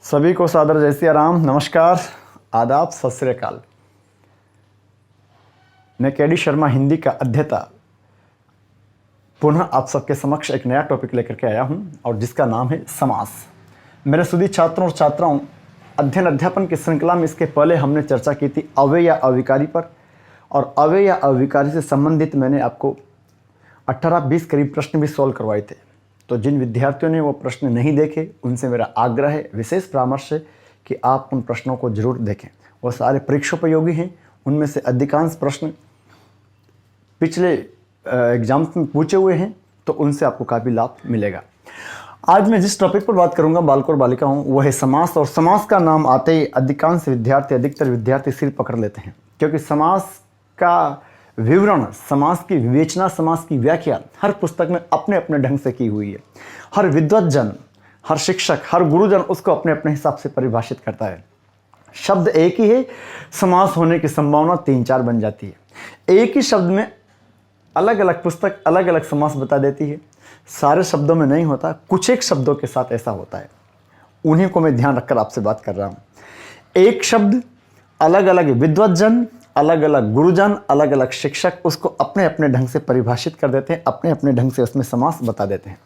सभी को सादर जय सिया राम, नमस्कार, आदाब, सत श्री अकाल। मैं के.डी. शर्मा हिंदी का अध्येता पुनः आप सबके समक्ष एक नया टॉपिक लेकर के आया हूं और जिसका नाम है समास। मेरे सुधी छात्रों और छात्राओं, अध्ययन अध्यापन की श्रृंखला में इसके पहले हमने चर्चा की थी अव्यय या अविकारी पर, और अव्यय या अविकारी से संबंधित मैंने आपको 18-20 करीब प्रश्न भी सॉल्व करवाए थे। तो जिन विद्यार्थियों ने वो प्रश्न नहीं देखे उनसे मेरा आग्रह है, विशेष परामर्श है कि आप उन प्रश्नों को जरूर देखें। वो सारे परीक्षोपयोगी हैं, उनमें से अधिकांश प्रश्न पिछले एग्जाम्स में पूछे हुए हैं, तो उनसे आपको काफ़ी लाभ मिलेगा। आज मैं जिस टॉपिक पर बात करूंगा बालकों और बालिका हूँ वो है समास। और समास का नाम आते ही अधिकतर विद्यार्थी सिर पकड़ लेते हैं, क्योंकि समास का विवरण, समास की विवेचना, समास की व्याख्या हर पुस्तक में अपने अपने ढंग से की हुई है। हर विद्वज्जन, हर शिक्षक, हर गुरुजन उसको अपने अपने हिसाब से परिभाषित करता है। शब्द एक ही है, समास होने की संभावना 3-4 बन जाती है। एक ही शब्द में अलग अलग पुस्तक अलग अलग समास बता देती है। सारे शब्दों में नहीं होता, कुछ एक शब्दों के साथ ऐसा होता है। उन्हीं को मैं ध्यान रखकर आपसे बात कर रहा हूँ। एक शब्द अलग अलग विद्वज्जन, अलग अलग गुरुजन, अलग अलग शिक्षक उसको अपने अपने ढंग से परिभाषित कर देते हैं, अपने अपने ढंग से उसमें समास बता देते हैं।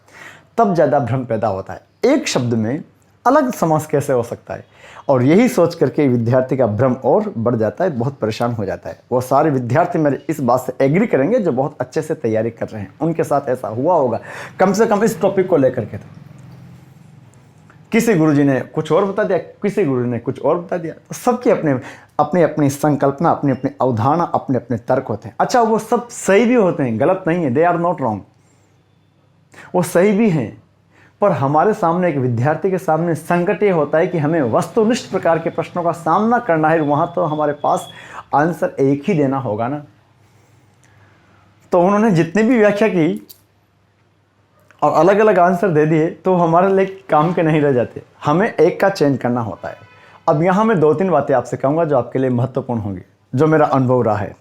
तब ज़्यादा भ्रम पैदा होता है, एक शब्द में अलग समास कैसे हो सकता है। और यही सोच करके विद्यार्थी का भ्रम और बढ़ जाता है, बहुत परेशान हो जाता है। वो सारे विद्यार्थी मेरे इस बात से एग्री करेंगे जो बहुत अच्छे से तैयारी कर रहे हैं, उनके साथ ऐसा हुआ होगा कम से कम इस टॉपिक को लेकर के। तो किसी गुरुजी ने कुछ और बता दिया, किसी गुरु ने कुछ और बता दिया, तो सबकी अपनी अपनी संकल्पना, अपनी अपनी अवधारणा, अपने अपने तर्क होते हैं। अच्छा, वो सब सही भी होते हैं, गलत नहीं है, दे आर नॉट रॉन्ग, वो सही भी हैं। पर हमारे सामने, एक विद्यार्थी के सामने संकट ये होता है कि हमें वस्तुनिष्ठ प्रकार के प्रश्नों का सामना करना है। वहां तो हमारे पास आंसर एक ही देना होगा ना। तो उन्होंने जितनी भी व्याख्या की और अलग अलग आंसर दे दिए तो हमारे लिए काम के नहीं रह जाते, हमें एक का चयन करना होता है। अब यहाँ मैं 2-3 बातें आपसे कहूँगा जो आपके लिए महत्वपूर्ण होंगी, जो मेरा अनुभव रहा है।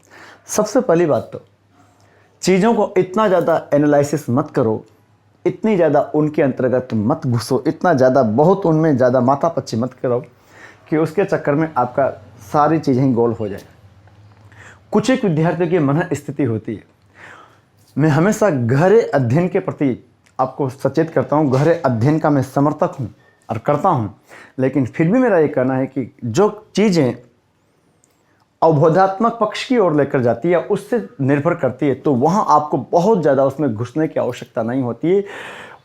सबसे पहली बात तो चीज़ों को इतना ज़्यादा एनालिसिस मत करो, इतनी ज़्यादा उनके अंतर्गत मत घुसो, इतना ज़्यादा बहुत उनमें ज़्यादा माथापच्ची मत करो कि उसके चक्कर में आपका सारी चीज़ें गोल हो जाए। कुछ एक विद्यार्थियों की मन स्थिति होती है। मैं हमेशा गहरे अध्ययन के प्रति आपको सचेत करता हूँ, गहरे अध्ययन का मैं समर्थक हूँ और करता हूँ, लेकिन फिर भी मेरा ये कहना है कि जो चीज़ें अवबोधात्मक पक्ष की ओर लेकर जाती है, उससे निर्भर करती है, तो वहाँ आपको बहुत ज़्यादा उसमें घुसने की आवश्यकता नहीं होती है।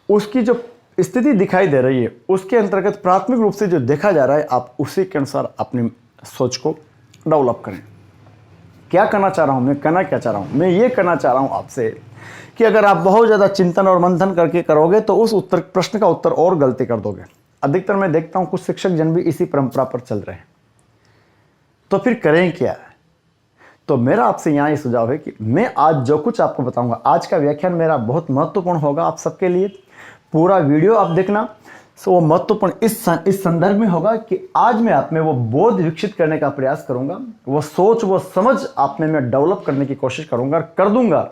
उसकी जो स्थिति दिखाई दे रही है उसके अंतर्गत प्राथमिक रूप से जो देखा जा रहा है, आप उसी के अनुसार अपनी सोच को डेवलप करें। क्या करना चाह रहा हूँ मैं, कहना क्या चाह रहा हूँ मैं, ये कहना चाह रहा हूँ आपसे कि अगर आप बहुत ज़्यादा चिंतन और मंथन करके करोगे तो उस प्रश्न का उत्तर और गलती कर दोगे। अधिकतर मैं देखता हूँ कुछ शिक्षक जन भी इसी परंपरा पर चल रहे हैं। तो फिर करें क्या? तो मेरा आपसे यहाँ ये सुझाव है कि मैं आज जो कुछ आपको बताऊंगा, आज का व्याख्यान मेरा बहुत महत्वपूर्ण होगा आप सबके लिए। पूरा वीडियो आप देखना, सो वो महत्वपूर्ण इस संदर्भ में होगा कि आज मैं आप में वो बोध विकसित करने का प्रयास करूंगा, वो सोच, वो समझ आप में मैं डेवलप करने की कोशिश करूंगा, कर दूंगा,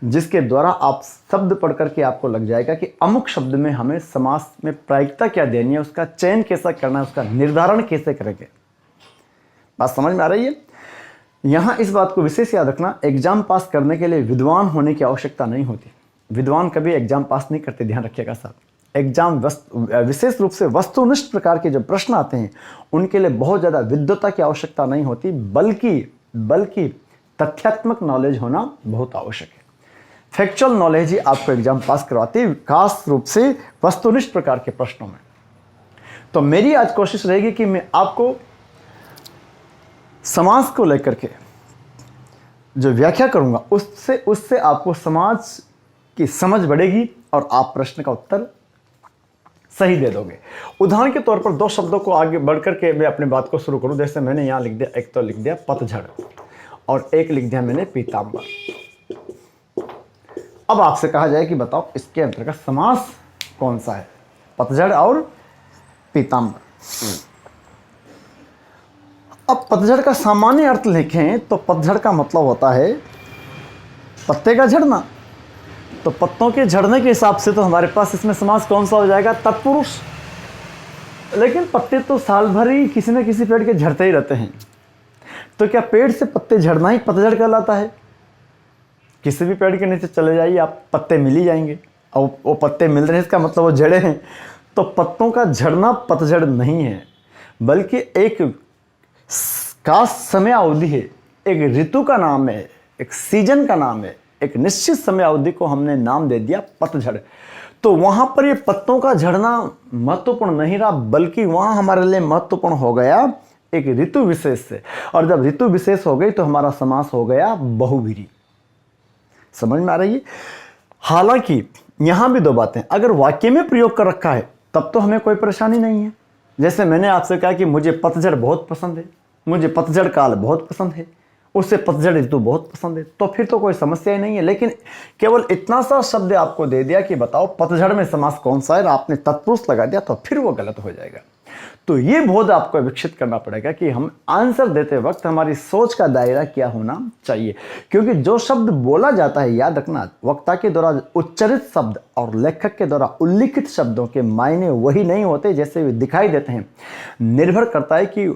जिसके द्वारा आप शब्द पढ़ करके आपको लग जाएगा कि अमुक शब्द में हमें समास में प्रायिकता क्या देनी है, उसका चयन कैसा करना है, उसका निर्धारण कैसे करेंगे। बात समझ में आ रही है? यहाँ इस बात को विशेष याद रखना, एग्जाम पास करने के लिए विद्वान होने की आवश्यकता नहीं होती। विद्वान कभी एग्जाम पास नहीं करते, ध्यान रखिएगा साहब। एग्जाम विशेष रूप से वस्तुनिष्ठ प्रकार के जो प्रश्न आते हैं उनके लिए बहुत ज़्यादा विद्वता की आवश्यकता नहीं होती, बल्कि तथ्यात्मक नॉलेज होना बहुत आवश्यक है। फैक्चुअल नॉलेज ही आपको एग्जाम पास करवाती है, खास रूप से वस्तुनिष्ठ प्रकार के प्रश्नों में। तो मेरी आज कोशिश रहेगी कि मैं आपको समाज को लेकर के जो व्याख्या करूंगा उससे आपको समाज की समझ बढ़ेगी और आप प्रश्न का उत्तर सही दे दोगे। उदाहरण के तौर पर 2 शब्दों को आगे बढ़कर के मैं अपनी बात को शुरू करूं। जैसे मैंने यहाँ लिख दिया, एक तो लिख दिया पतझड़ और एक लिख दिया मैंने पीताम्बर। अब आपसे कहा जाए कि बताओ इसके अंतर्गत समास कौन सा है, पतझड़ और पीताम्बर। अब पतझड़ का सामान्य अर्थ लिखें तो पतझड़ का मतलब होता है पत्ते का झड़ना। तो पत्तों के झड़ने के हिसाब से तो हमारे पास इसमें समास कौन सा हो जाएगा, तत्पुरुष। लेकिन पत्ते तो साल भर ही किसी न किसी पेड़ के झड़ते ही रहते हैं। तो क्या पेड़ से पत्ते झड़ना ही पतझड़ कहलाता है? किसी भी पेड़ के नीचे चले जाइए आप, पत्ते मिल ही जाएंगे। और वो पत्ते मिल रहे हैं इसका मतलब वो जड़े हैं। तो पत्तों का झड़ना पतझड़ नहीं है, बल्कि एक का समय अवधि है, एक ऋतु का नाम है, एक सीजन का नाम है। एक निश्चित समय अवधि को हमने नाम दे दिया पतझड़। तो वहां पर ये पत्तों का झड़ना महत्वपूर्ण नहीं रहा, बल्कि वहां हमारे लिए महत्वपूर्ण हो गया एक ऋतु विशेष से। और जब ऋतु विशेष हो गई तो हमारा समास हो गया बहुव्रीहि। समझ में आ रही है? हालांकि यहां भी दो बातें, अगर वाक्य में प्रयोग कर रखा है तब तो हमें कोई परेशानी नहीं है। जैसे मैंने आपसे कहा कि मुझे पतझड़ बहुत पसंद है, मुझे पतझड़ काल बहुत पसंद है, उससे पतझड़ ऋतु बहुत पसंद है, तो फिर तो कोई समस्या ही नहीं है। लेकिन केवल इतना सा शब्द आपको दे दिया कि बताओ पतझड़ में समास कौन सा है, आपने तत्पुरुष लगा दिया, तो फिर वो गलत हो जाएगा। तो ये बोध आपको विकसित करना पड़ेगा कि हम आंसर देते वक्त हमारी सोच का दायरा क्या होना चाहिए। क्योंकि जो शब्द बोला जाता है, याद रखना, वक्ता के द्वारा उच्चरित शब्द और लेखक के द्वारा उल्लिखित शब्दों के मायने वही नहीं होते जैसे वे दिखाई देते हैं। निर्भर करता है कि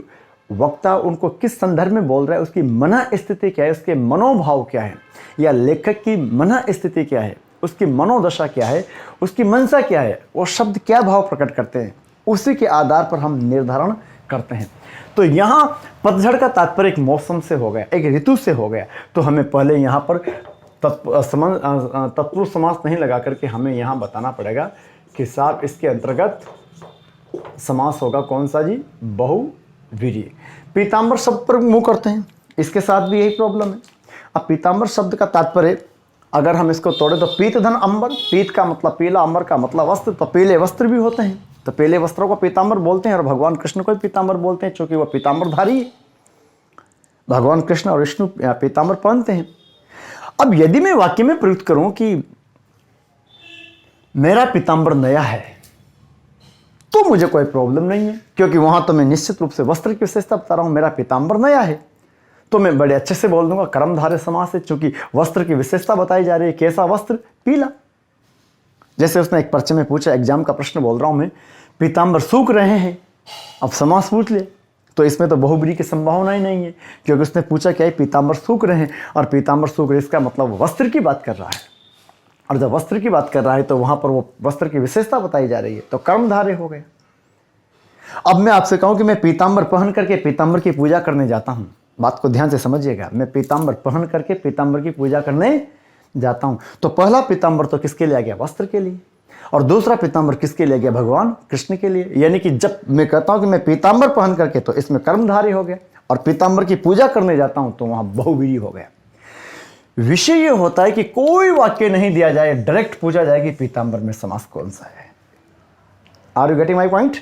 वक्ता उनको किस संदर्भ में बोल रहा है, उसकी मन स्थिति क्या है, उसके मनोभाव क्या है, या लेखक की मन स्थिति क्या है, उसकी मनोदशा क्या है, उसकी मनसा क्या है, वो शब्द क्या भाव प्रकट करते हैं, उसी के आधार पर हम निर्धारण करते हैं। तो यहाँ पतझड़ का तात्पर्य एक मौसम से हो गया, एक ऋतु से हो गया। तो हमें पहले यहाँ पर तत्पुरुष समास नहीं लगा करके हमें यहाँ बताना पड़ेगा कि साहब इसके अंतर्गत समास होगा कौन सा जी? बहुव्रीहि। पीताम्बर शब्द पर मुंह करते हैं, इसके साथ भी यही प्रॉब्लम है। अब पीताम्बर शब्द का तात्पर्य अगर हम इसको तोड़े तो पीत धन अंबर, पीत का मतलब पीला, अंबर का मतलब वस्त्र, तो पीले वस्त्र भी होते हैं, तो पीले वस्त्रों को पीताम्बर बोलते हैं। और भगवान कृष्ण को भी पीताम्बर बोलते हैं, क्योंकि वह पीताम्बरधारी है। भगवान कृष्ण और विष्णु पीताम्बर पहनते हैं। अब यदि मैं वाक्य में प्रयुक्त करूं कि मेरा पीताम्बर नया है, तो मुझे कोई प्रॉब्लम नहीं है, क्योंकि वहां तो मैं निश्चित रूप से वस्त्र की विशेषता बता रहा हूं। मेरा पीताम्बर नया है तो मैं बड़े अच्छे से बोल दूंगा कर्मधारय समास है, चूंकि वस्त्र की विशेषता बताई जा रही है। कैसा वस्त्र? पीला। जैसे उसने एक पर्चे में पूछा, एग्जाम का प्रश्न बोल रहा हूं मैं, पीताम्बर सूख रहे हैं, अब समास पूछ ले, तो इसमें तो बहुव्रीहि की संभावना ही नहीं है, क्योंकि उसने पूछा क्या है, पीताम्बर सूख रहे हैं, और पीताम्बर सूख रहे इसका मतलब वस्त्र की बात कर रहा है। और जब वस्त्र की बात कर रहा है तो वहां पर वो वस्त्र की विशेषता बताई जा रही है, तो कर्मधारय हो गए। अब मैं आपसे कहूं कि मैं पीताम्बर पहन करके पीताम्बर की पूजा करने जाता हूं, बात को ध्यान से समझिएगा, मैं पीताम्बर पहन करके पीताम्बर की पूजा करने जाता हूं, तो पहला पीताम्बर तो किसके लिए आ गया? वस्त्र के लिए। और दूसरा पीताम्बर किसके लिए गया? भगवान कृष्ण के लिए। यानी कि जब मैं कहता हूं कि मैं पीताम्बर पहन करके, तो इसमें कर्मधारी हो गया, और पीताम्बर की पूजा करने जाता हूं तो वहां बहुव्रीहि हो गया। विषय यह होता है कि कोई वाक्य नहीं दिया जाए, डायरेक्ट पूछा जाए कि पीताम्बर में समास कौन सा है। Are you getting my point?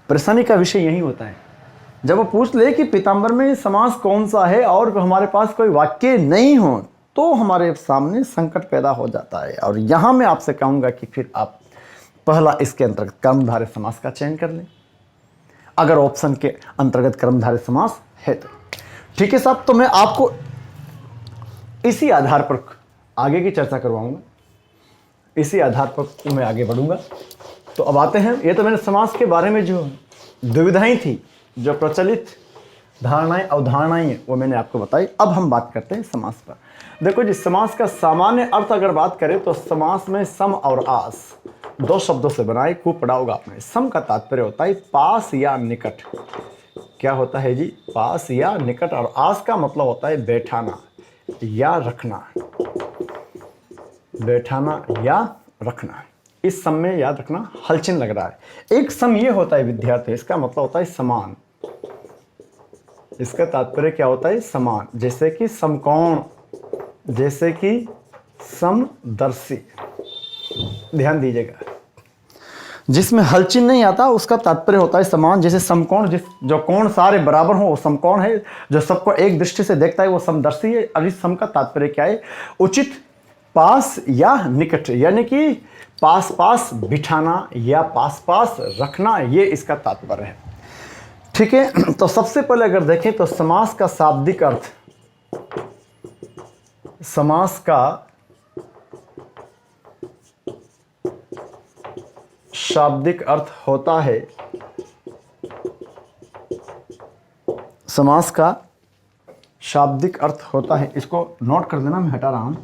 परेशानी का विषय यही होता है, जब वो पूछ ले कि पीताम्बर में समास कौन सा है और हमारे पास कोई वाक्य नहीं हो, तो हमारे सामने संकट पैदा हो जाता है। और यहां मैं आपसे कहूंगा कि फिर आप पहला इसके अंतर्गत कर्मधारय समास का चयन कर लें, अगर ऑप्शन के अंतर्गत कर्मधारय समास है तो। ठीक है साहब, तो मैं आपको इसी आधार पर आगे की चर्चा करवाऊंगा, इसी आधार पर मैं आगे बढ़ूंगा। तो अब आते हैं, ये तो मैंने समास के बारे में जो दुविधाएं थी, जो प्रचलित धारणाएं अवधारणाएं हैं, वो मैंने आपको बताई। अब हम बात करते हैं समास पर। देखो जी, समास का सामान्य अर्थ अगर बात करें तो समास में सम और आस दो शब्दों से बनाए, खूब पढ़ा होगा आपने। सम का तात्पर्य होता है पास या निकट। क्या होता है जी? पास या निकट। और आस का मतलब होता है बैठाना या रखना, बैठाना या रखना। इस सम में याद रखना हलचिन लग रहा है। एक सम ये होता है विद्यार्थी, इसका मतलब होता है समान। इसका तात्पर्य क्या होता है? समान। जैसे कि समकोण, जैसे कि समदर्शी। ध्यान दीजिएगा, जिसमें हलचिन नहीं आता उसका तात्पर्य होता है समान। जैसे समकोण, जो कोण सारे बराबर हो वो समकोण है, जो सबको एक दृष्टि से देखता है वो समदर्शी है। और इस सम का तात्पर्य क्या है? उचित, पास या निकट, यानी कि पास पास बिठाना या पास पास रखना, ये इसका तात्पर्य है। ठीक है, तो सबसे पहले अगर देखें तो समास का शाब्दिक अर्थ, समास का शाब्दिक अर्थ होता है समास का शाब्दिक अर्थ होता है, इसको नोट कर देना, मैं हटा रहा हूं।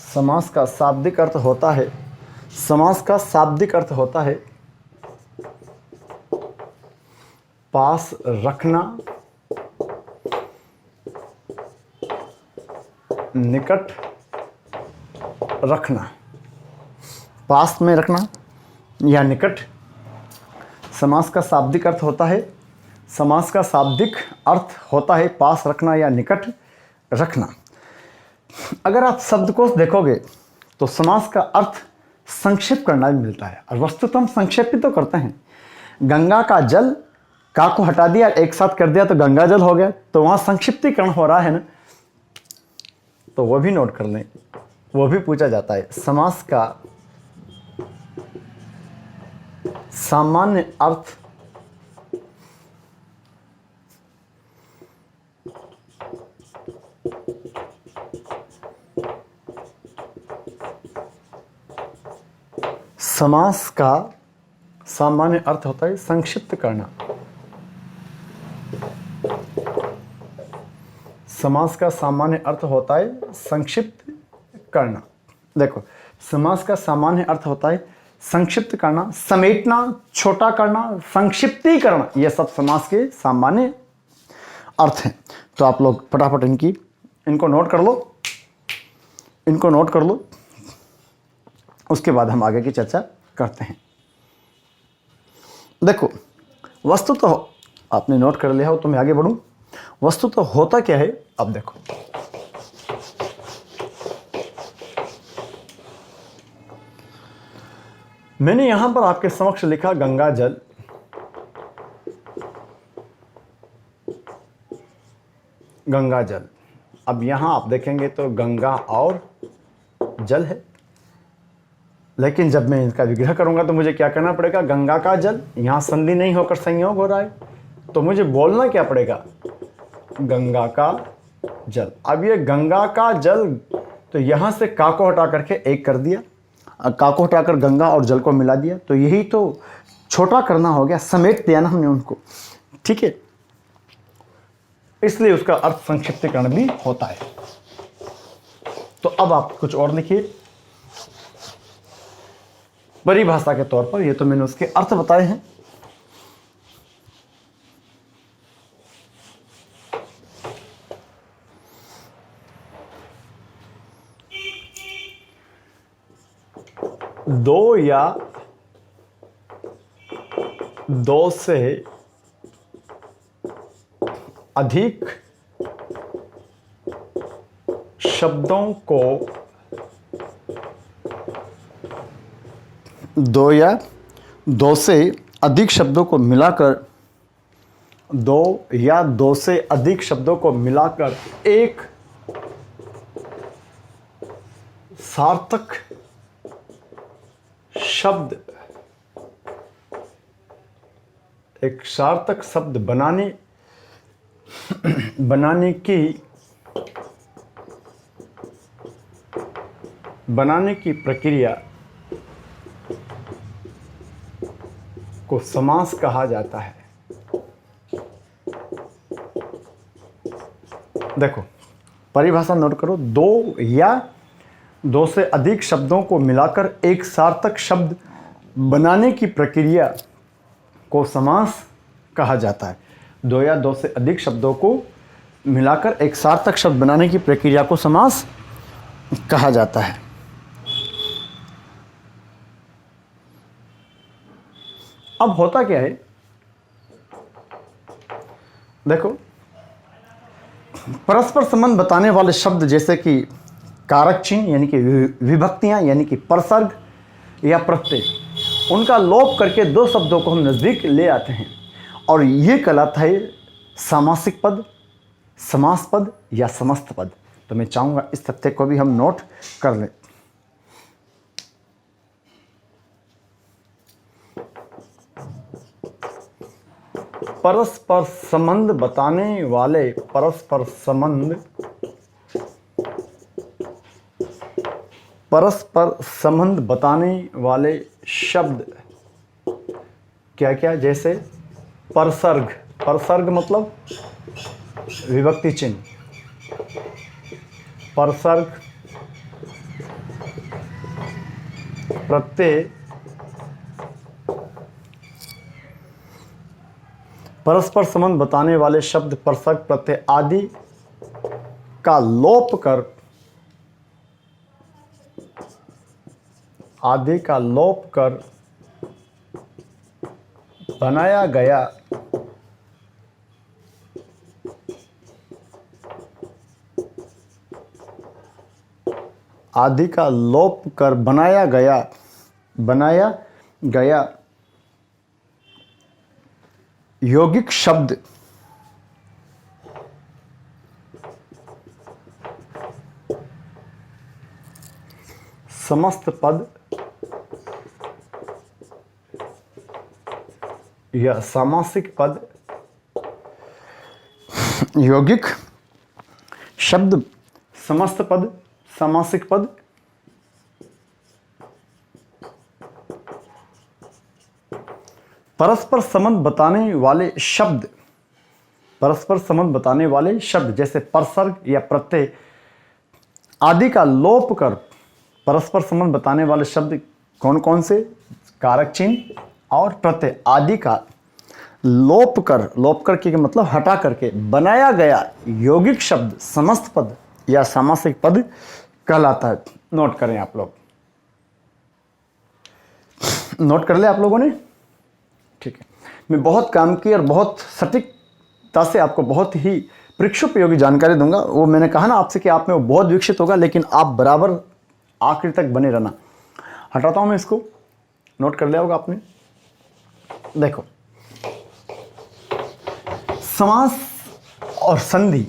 समास का शाब्दिक अर्थ होता है, समास का शाब्दिक अर्थ होता है पास रखना, निकट रखना, पास में रखना या निकट। समास का शाब्दिक अर्थ होता है, समास का शाब्दिक अर्थ होता है पास रखना या निकट रखना। अगर आप शब्दकोश देखोगे तो समास का अर्थ संक्षेप करना भी मिलता है, और वस्तुतः हम संक्षेप भी तो करते हैं। गंगा का जल, का को हटा दिया, एक साथ कर दिया तो गंगा जल हो गया, तो वहां संक्षिप्तीकरण हो रहा है ना, तो वो भी नोट कर लें, वो भी पूछा जाता है। समास का सामान्य अर्थ समास का सामान्य अर्थ होता है संक्षिप्त करना। समास का सामान्य अर्थ होता है संक्षिप्त करना। देखो, समास का सामान्य अर्थ होता है संक्षिप्त करना, समेटना, छोटा करना, संक्षिप्तीकरण, ये सब समास के सामान्य अर्थ हैं। तो आप लोग फटाफट इनको नोट कर लो, इनको नोट कर लो, उसके बाद हम आगे की चर्चा करते हैं। देखो, वस्तु तो आपने नोट कर लिया हो तो मैं आगे बढ़ूं। वस्तु तो होता क्या है, अब देखो, मैंने यहां पर आपके समक्ष लिखा गंगा जल, गंगा जल। अब यहां आप देखेंगे तो गंगा और जल है, लेकिन जब मैं इसका विग्रह करूंगा तो मुझे क्या करना पड़ेगा, गंगा का जल, यहां संधि नहीं होकर संयोग हो रहा है, तो मुझे बोलना क्या पड़ेगा, गंगा का जल। अब ये गंगा का जल, तो यहां से का को हटा करके एक कर दिया, का को हटाकर गंगा और जल को मिला दिया, तो यही तो छोटा करना हो गया, समेट दिया ना हमने उनको, ठीक है। इसलिए उसका अर्थ संक्षिप्तीकरण भी होता है। तो अब आप कुछ और लिखिए परिभाषा के तौर पर, ये तो मैंने उसके अर्थ बताए हैं। दो या दो से अधिक शब्दों को, दो या दो से अधिक शब्दों को मिलाकर, दो या दो से अधिक शब्दों को मिलाकर एक सार्थक शब्द, एक सार्थक शब्द बनाने की प्रक्रिया को समास कहा जाता है। देखो, परिभाषा नोट करो, दो या दो से अधिक शब्दों को मिलाकर एक सार्थक शब्द बनाने की प्रक्रिया को समास कहा जाता है। दो या दो से अधिक शब्दों को मिलाकर एक सार्थक शब्द बनाने की प्रक्रिया को समास कहा जाता है। अब होता क्या है, देखो, परस्पर संबंध बताने वाले शब्द जैसे कि कारक चिन्ह यानी कि विभक्तियां यानी कि परसर्ग या प्रत्यय, उनका लोप करके दो शब्दों को हम नजदीक ले आते हैं, और ये कहलाता है सामासिक पद, समास पद या समस्त पद। तो मैं चाहूंगा इस तथ्य को भी हम नोट कर लें। परस्पर संबंध बताने वाले, परस्पर संबंध बताने वाले शब्द क्या क्या, जैसे परसर्ग, परसर्ग मतलब विभक्ति चिन्ह, परसर्ग प्रत्यय परस्पर संबंध बताने वाले शब्द परसर्ग प्रत्यय आदि का लोप कर, आदि का लोप कर बनाया गया आदि का लोप कर बनाया गया यौगिक शब्द समस्त पद या सामासिक पद, यौगिक शब्द समस्त पद सामासिक पद परस्पर संबंध बताने वाले शब्द, परस्पर संबंध बताने वाले शब्द जैसे परसर्ग या प्रत्यय आदि का लोप कर, परस्पर संबंध बताने वाले शब्द कौन कौन से, कारक चिन्ह और प्रत्यय आदि का लोप कर के मतलब हटा करके बनाया गया यौगिक शब्द समस्त पद या सामासिक पद कहलाता है। नोट करें आप लोग, नोट कर ले आप लोगों ने, ठीक है। मैं बहुत काम की और बहुत सटीकता से आपको बहुत ही परीक्षोपयोगी जानकारी दूंगा। वो मैंने कहा ना आपसे कि आप में वो बहुत विकसित होगा, लेकिन आप बराबर आखिर तक बने रहना। हटाता हूं मैं इसको, नोट कर लिया होगा आपने। देखो, समास और संधि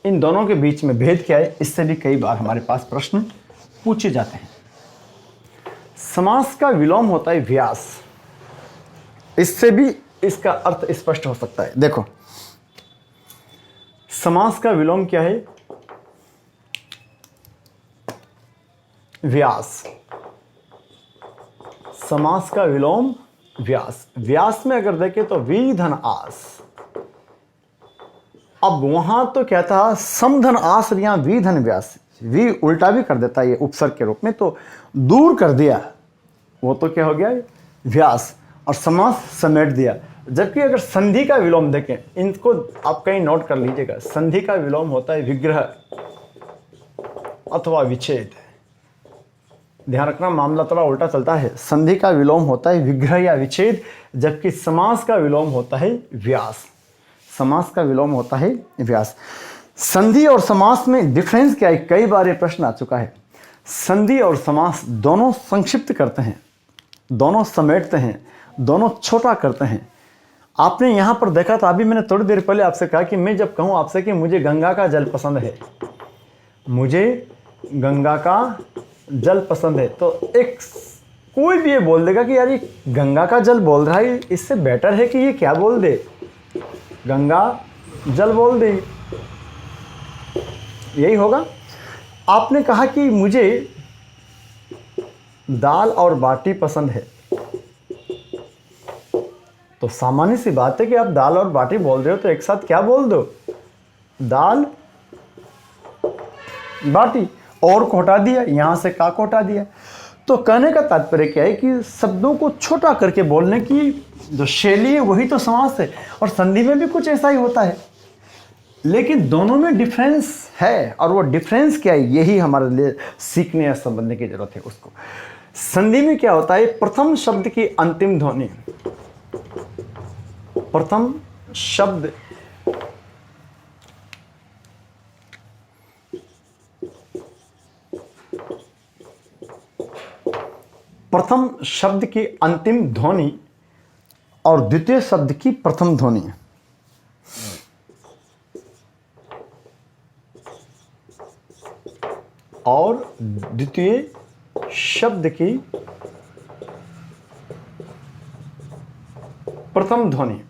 इन दोनों के बीच में भेद क्या है, इससे भी कई बार हमारे पास प्रश्न पूछे जाते हैं। समास का विलोम होता है व्यास, इससे भी इसका अर्थ स्पष्ट हो सकता है। देखो, समास का विलोम क्या है, व्यास। समास का विलोम व्यास। व्यास में अगर देखें तो वी धन आस, अब वहां तो क्या था, समधन आस, या वी धन व्यास। वी उल्टा भी कर देता है ये उपसर्ग के रूप में, तो दूर कर दिया, वो तो क्या हो गया व्यास, और समास समेट दिया। जबकि अगर संधि का विलोम देखें, इनको आप कहीं नोट कर लीजिएगा, संधि का विलोम होता है विग्रह अथवा विच्छेद। ध्यान रखना, मामला थोड़ा उल्टा चलता है। संधि का विलोम होता है विग्रह या विच्छेद, जबकि समास का विलोम होता है व्यास। समास का विलोम होता है व्यास। संधि और समास में डिफरेंस क्या है, कई बार ये प्रश्न आ चुका है। संधि और समास दोनों संक्षिप्त करते हैं, दोनों समेटते हैं, दोनों छोटा करते हैं। आपने यहां पर देखा था, अभी मैंने थोड़ी देर पहले आपसे कहा कि मैं जब कहूं आपसे कि मुझे गंगा का जल पसंद है, मुझे गंगा का जल पसंद है, तो एक कोई भी ये बोल देगा कि यार ये गंगा का जल बोल रहा है, इससे बेटर है कि ये क्या बोल दे, गंगा जल बोल दे, यही होगा। आपने कहा कि मुझे दाल और बाटी पसंद है, तो सामान्य सी बात है कि आप दाल और बाटी बोल रहे हो तो एक साथ क्या बोल दो, दाल बाटी, और को हटा दिया, यहां से का को हटा दिया। तो कहने का तात्पर्य क्या है कि शब्दों को छोटा करके बोलने की जो शैली है वही तो समास है, और संधि में भी कुछ ऐसा ही होता है, लेकिन दोनों में डिफरेंस है। और वो डिफरेंस क्या है, यही हमारे लिए सीखने या समझने की जरूरत है उसको। संधि में क्या होता है, प्रथम शब्द की अंतिम ध्वनि, प्रथम शब्द प्रथम शब्द की अंतिम ध्वनि और द्वितीय शब्द की प्रथम ध्वनि, और द्वितीय शब्द की प्रथम ध्वनि,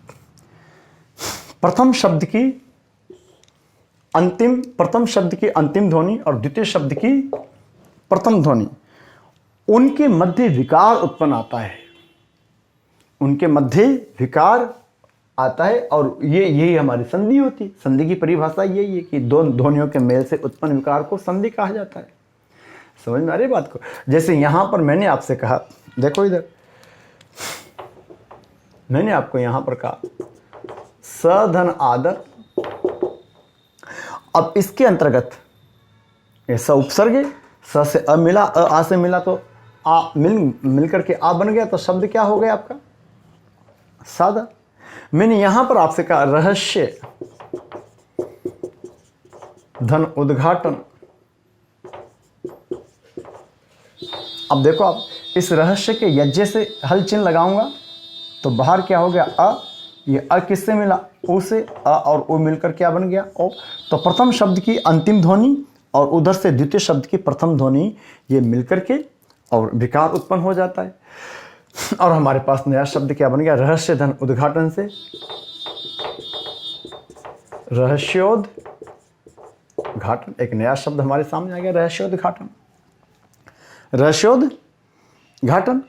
प्रथम शब्द की अंतिम ध्वनि और द्वितीय शब्द की प्रथम ध्वनि, उनके मध्य विकार उत्पन्न आता है, उनके मध्य विकार आता है और यही हमारी संधि होती है। संधि की परिभाषा यही है कि दो ध्वनियों के मेल से उत्पन्न विकार को संधि कहा जाता है। समझ में आ रही बात को? जैसे यहां पर मैंने आपसे कहा, देखो इधर मैंने आपको यहां पर कहा स धन आदर। अब इसके अंतर्गत ये स उपसर्ग है, स से अ मिला, आ से मिला तो आ मिल करके आ बन गया, तो शब्द क्या हो गया आपका? सादा। मैंने यहां पर आपसे कहा रहस्य धन उद्घाटन। अब देखो आप इस रहस्य के यज्ञ से हल चिन्ह लगाऊंगा तो बाहर क्या हो गया? अ। ये अ किससे मिला? उ से। अ और उ मिलकर क्या बन गया? ओ। तो प्रथम शब्द की अंतिम ध्वनि और उधर से द्वितीय शब्द की प्रथम ध्वनि ये मिलकर के और विकार उत्पन्न हो जाता है। और हमारे पास नया शब्द क्या बन गया? रहस्य धन उद्घाटन से रहस्योद्घाटन। एक नया शब्द हमारे सामने आ गया, रहस्योद्घाटन। रहस्योद्घाटन।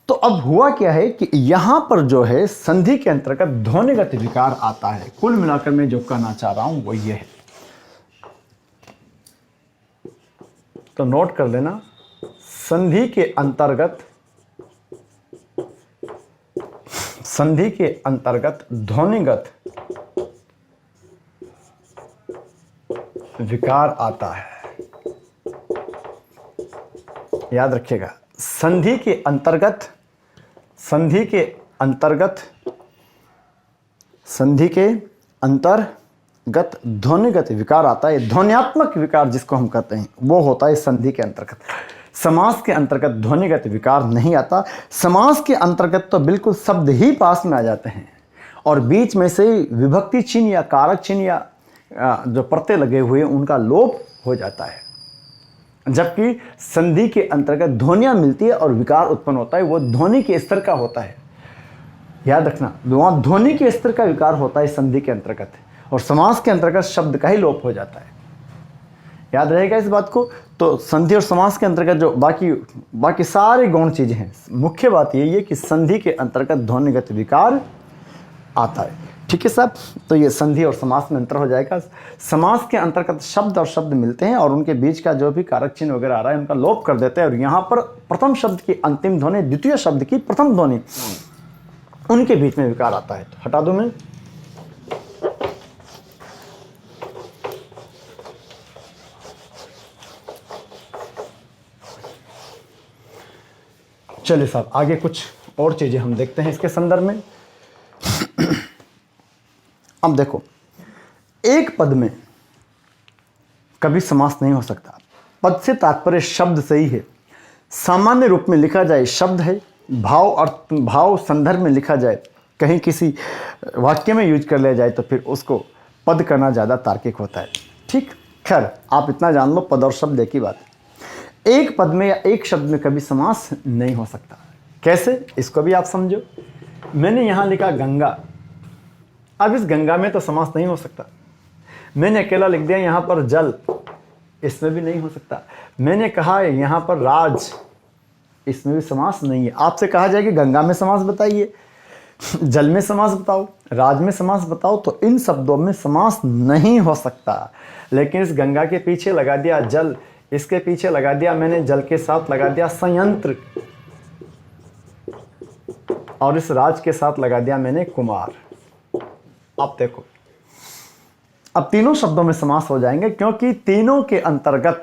तो अब हुआ क्या है कि यहां पर जो है संधि के अंतर्गत ध्वनिगत विकार आता है। कुल मिलाकर मैं जो कहना चाह रहा हूं वो ये है, तो नोट कर लेना, संधि के अंतर्गत ध्वनिगत विकार आता है। याद रखिएगा, संधि के अंतर्गत ध्वनिगत विकार आता है। ध्वन्यात्मक विकार जिसको हम कहते हैं वो होता है संधि के अंतर्गत। समास के अंतर्गत ध्वनिगत विकार नहीं आता। समास के अंतर्गत तो बिल्कुल शब्द ही पास में आ जाते हैं और बीच में से विभक्ति चिन्ह या कारक चिन्ह या जो प्रत्यय लगे हुए उनका लोप हो जाता है। जबकि संधि के अंतर्गत ध्वनियां मिलती है और विकार उत्पन्न होता है, वो ध्वनि के स्तर का होता है। याद रखना, वहां ध्वनि के स्तर का विकार होता है संधि के अंतर्गत, और समास के अंतर्गत शब्द का ही लोप हो जाता है। याद रहेगा इस बात को। तो संधि और समास के अंतर्गत जो बाकी सारे गौण चीजें हैं, मुख्य बात यही है कि संधि के अंतर्गत ध्वनिगत विकार आता है। ठीक है साहब, तो ये संधि और समास में अंतर हो जाएगा। समास के अंतर्गत शब्द और शब्द मिलते हैं और उनके बीच का जो भी कारक चिन्ह वगैरह आ रहा है उनका लोप कर देते हैं, और यहाँ पर प्रथम शब्द की अंतिम ध्वनि द्वितीय शब्द की प्रथम ध्वनि उनके बीच में विकार आता है। तो हटा दूं मैं। चलिए साहब, आगे कुछ और चीजें हम देखते हैं इसके संदर्भ में। अब देखो, एक पद में कभी समास नहीं हो सकता। पद से तात्पर्य शब्द से ही है। सामान्य रूप में लिखा जाए शब्द है, भाव संदर्भ में लिखा जाए, कहीं किसी वाक्य में यूज कर लिया जाए तो फिर उसको पद करना ज़्यादा तार्किक होता है। ठीक, खैर आप इतना जान लो, पद और शब्द एक ही बात है। एक पद में या एक शब्द में कभी समास नहीं हो सकता। कैसे, इसको भी आप समझो। मैंने यहाँ लिखा गंगा, अब इस गंगा में तो समास नहीं हो सकता। मैंने अकेला लिख दिया यहाँ पर जल, इसमें भी नहीं हो सकता। मैंने कहा यहाँ पर राज, इसमें भी समास नहीं है। आपसे कहा जाए कि गंगा में समास बताइए, जल में समास बताओ, राज में समास बताओ, तो इन शब्दों में समास नहीं हो सकता। लेकिन इस गंगा के पीछे लगा दिया जल, इसके पीछे लगा दिया मैंने जल के साथ लगा दिया संयंत्र, और इस राज के साथ लगा दिया मैंने कुमार। आप देखो, अब तीनों शब्दों में समास हो जाएंगे क्योंकि तीनों के अंतर्गत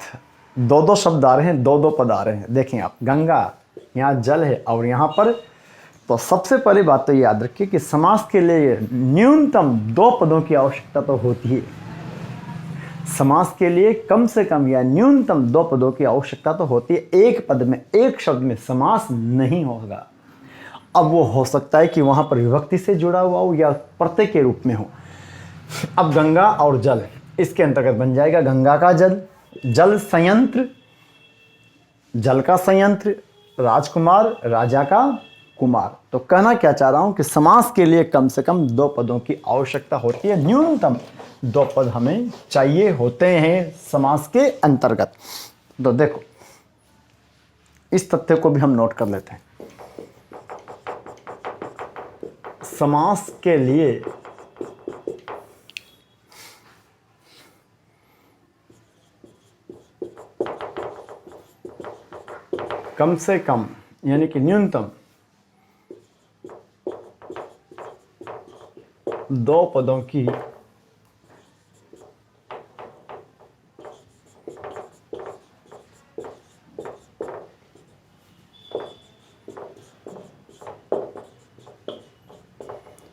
दो दो शब्द आ रहे हैं, दो दो पद आ रहे हैं। देखें आप, गंगा, यहाँ जल है और यहाँ पर, तो सबसे पहली बात तो याद रखिए कि समास के लिए न्यूनतम दो पदों की आवश्यकता तो होती है। समास के लिए कम से कम या न्यूनतम दो पदों की आवश्यकता तो होती है। एक पद में, एक शब्द में समास नहीं होगा। अब वो हो सकता है कि वहां पर विभक्ति से जुड़ा हुआ हो या प्रत्यय के रूप में हो। अब गंगा और जल, इसके अंतर्गत बन जाएगा गंगा का जल, जल संयंत्र, जल का संयंत्र, राजकुमार, राजा का कुमार। तो कहना क्या चाह रहा हूं कि समास के लिए कम से कम दो पदों की आवश्यकता होती है, न्यूनतम दो पद हमें चाहिए होते हैं समास के अंतर्गत। तो देखो, इस तथ्य को भी हम नोट कर लेते हैं। समास के लिए कम से कम यानी कि न्यूनतम 2 पदों की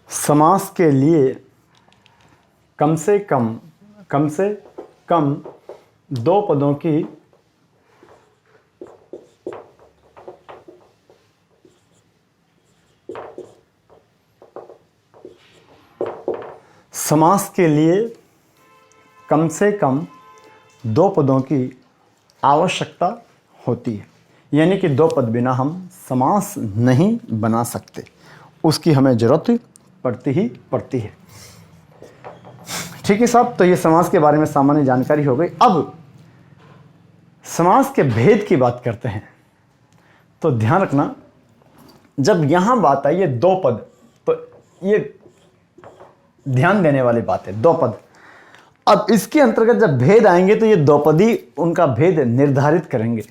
समास के लिए कम से कम 2 पदों की समास के लिए कम से कम 2 पदों की आवश्यकता होती है, यानी कि 2 पद बिना हम समास नहीं बना सकते, उसकी हमें ज़रूरत पड़ती है। ठीक है साहब, तो ये समास के बारे में सामान्य जानकारी हो गई। अब समास के भेद की बात करते हैं। तो ध्यान रखना, जब यहां बात आई ये 2 पद, तो ये ध्यान देने वाली बात है, 2 पद। अब इसके अंतर्गत जब भेद आएंगे तो ये 2 पद ही उनका भेद निर्धारित करेंगे।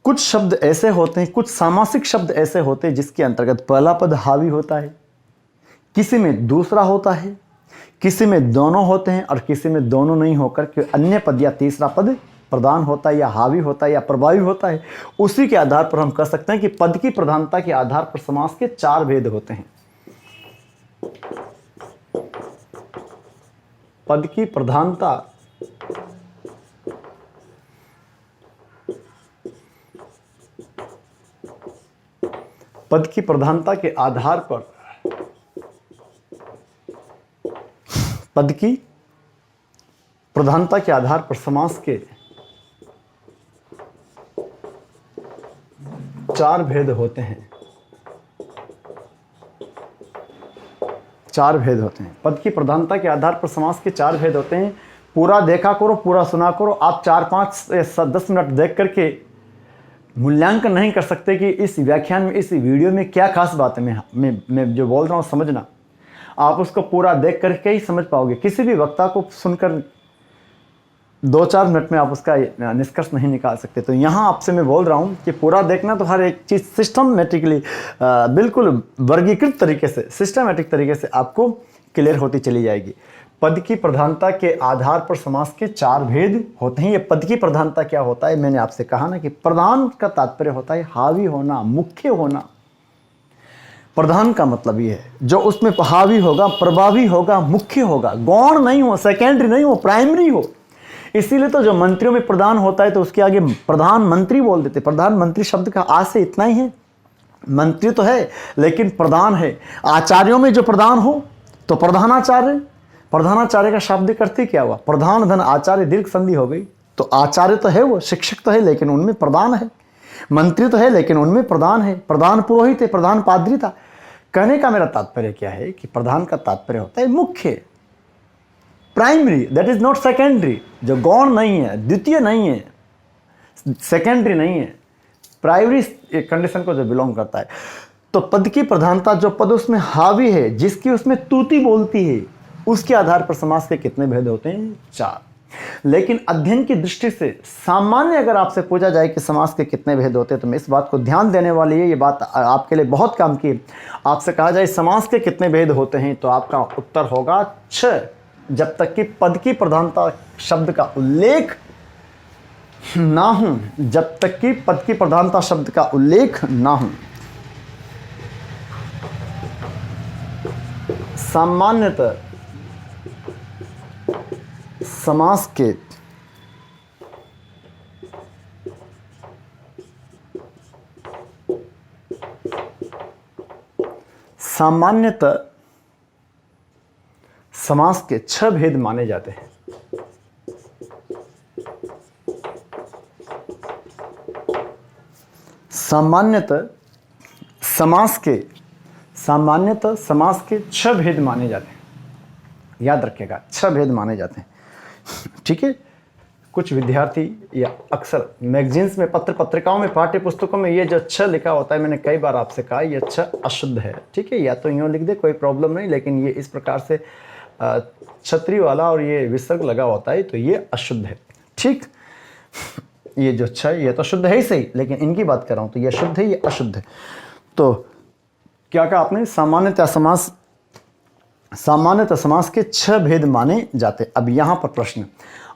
कुछ शब्द ऐसे होते हैं, कुछ सामासिक शब्द ऐसे होते हैं जिसके अंतर्गत पहला पद हावी होता है, किसी में दूसरा होता है, किसी में दोनों होते हैं और किसी में दोनों नहीं होकर के अन्य पद या तीसरा पद प्रधान होता है या हावी होता है या प्रभावी होता है। उसी के आधार पर हम कह सकते हैं कि पद की प्रधानता के आधार पर समास के 4 भेद होते हैं। पद की प्रधानता के आधार पर समास के 4 भेद होते हैं। 4 भेद होते हैं। पद की प्रधानता के आधार पर समास के 4 भेद होते हैं। पूरा देखा करो, पूरा सुना करो। आप 4-5 या 10 मिनट देख करके मूल्यांकन नहीं कर सकते कि इस व्याख्यान में, इस वीडियो में क्या खास बात है। मैं जो बोल रहा हूँ समझना, आप उसको पूरा देख करके ही समझ पाओगे। किसी भी वक्ता को सुनकर 2-4 मिनट में आप उसका निष्कर्ष नहीं निकाल सकते। तो यहाँ आपसे मैं बोल रहा हूँ कि पूरा देखना, तो हर एक चीज़ सिस्टमेटिकली, बिल्कुल वर्गीकृत तरीके से, सिस्टमेटिक तरीके से आपको क्लियर होती चली जाएगी। पद की प्रधानता के आधार पर समास के 4 भेद होते हैं। ये पद की प्रधानता क्या होता है, मैंने आपसे कहा ना कि प्रधान का तात्पर्य होता है हावी होना, मुख्य होना। प्रधान का मतलब ये है जो उसमें हावी होगा, प्रभावी होगा, मुख्य होगा, गौण नहीं हो, सेकेंडरी नहीं हो, प्राइमरी हो। इसीलिए तो जो मंत्रियों में प्रधान होता है तो उसके आगे प्रधानमंत्री बोल देते। प्रधानमंत्री शब्द का आज से इतना ही है, मंत्री तो है लेकिन प्रधान है। आचार्यों में जो प्रधान हो तो प्रधानाचार्य। प्रधानाचार्य का शाब्दिक अर्थ ही क्या हुआ, प्रधान धन आचार्य, दीर्घ संधि हो गई। तो आचार्य तो है, वो शिक्षक तो है लेकिन उनमें प्रधान है। मंत्री तो है लेकिन उनमें प्रधान है। प्रधान पुरोहित है, प्रधान पादरी था। कहने का मेरा तात्पर्य क्या है कि प्रधान का तात्पर्य होता है मुख्य, primary, that is not secondary, जो गौण नहीं है, द्वितीय नहीं है, सेकेंडरी नहीं है, प्राइमरी कंडीशन को जो बिलोंग करता है। तो पद की प्रधानता, जो पद उसमें हावी है, जिसकी उसमें तूती बोलती है, उसके आधार पर समास के कितने भेद होते हैं, 4। लेकिन अध्ययन की दृष्टि से सामान्य अगर आपसे पूछा जाए कि समास के कितने भेद होते हैं, तो मैं इस बात को ध्यान देने वाली है, ये बात आपके लिए बहुत काम की। आपसे कहा जाए समास के कितने भेद होते हैं, तो आपका उत्तर होगा 6, जब तक कि पद की प्रधानता शब्द का उल्लेख ना हो। जब तक कि पद की प्रधानता शब्द का उल्लेख ना हो। सामान्यतः समास के समास के 6 भेद माने जाते हैं। सामान्यतः समास के 6 भेद माने जाते हैं। याद रखिएगा, 6 भेद माने जाते हैं। ठीक है, कुछ विद्यार्थी या अक्सर मैगजीन्स में, पत्र पत्रिकाओं में, पाठ्य पुस्तकों में ये जो छ लिखा होता है, मैंने कई बार आपसे कहा ये छ अशुद्ध है, ठीक है, या तो यूँ लिख दे कोई प्रॉब्लम नहीं, लेकिन ये इस प्रकार से छतरी वाला और ये विसर्ग लगा होता है तो ये अशुद्ध है, ठीक। ये जो छ ये तो शुद्ध है ही सही, लेकिन इनकी बात कर रहा हूँ तो ये शुद्ध है, ये अशुद्ध है। तो क्या कहा आपने, सामान्यतः समास के 6 भेद माने जाते। अब यहाँ पर प्रश्न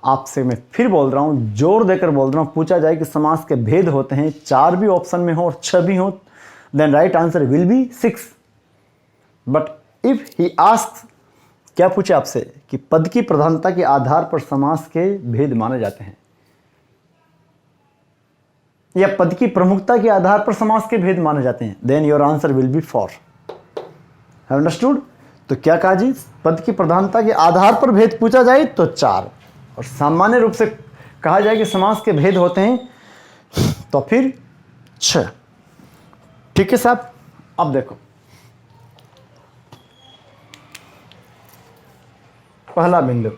आपसे मैं फिर बोल रहा हूँ, जोर देकर बोल रहा हूँ, पूछा जाए कि समास के भेद होते हैं 4 भी ऑप्शन में हो और 6 भी हो, then right answer will be 6। But if he asks, क्या पूछे आपसे कि पद की प्रधानता के आधार पर समास के भेद माने जाते हैं, या पद की प्रमुखता के आधार पर समास के भेद माने जाते हैं, then your answer will be 4। Have understood? तो क्या कहा जी, पद की प्रधानता के आधार पर भेद पूछा जाए तो 4, और सामान्य रूप से कहा जाए कि समास के भेद होते हैं तो फिर 6। ठीक है साहब। अब देखो, पहला बिंदु,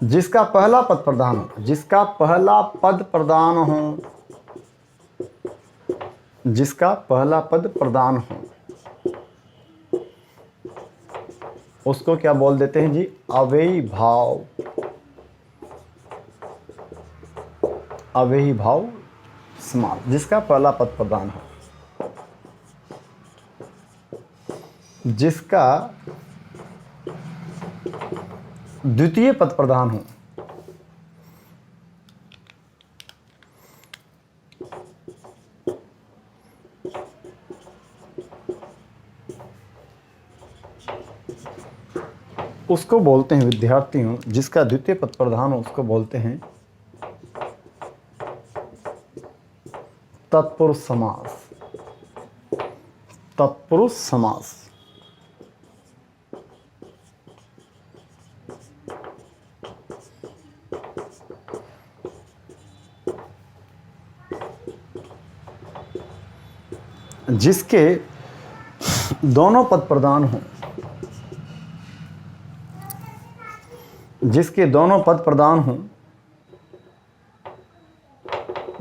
जिसका पहला पद प्रधान हो, जिसका पहला पद प्रधान हो, जिसका पहला पद प्रधान हो, उसको क्या बोल देते हैं जी, अव्ययी भाव। अव्ययी भाव समास, जिसका पहला पद प्रधान हो, जिसका द्वितीय पद प्रधान हो, उसको बोलते हैं विद्यार्थियों, जिसका द्वितीय पद प्रधान हो उसको बोलते हैं तत्पुरुष समास। तत्पुरुष समास। जिसके दोनों पद प्रधान हों, जिसके दोनों पद प्रधान हों,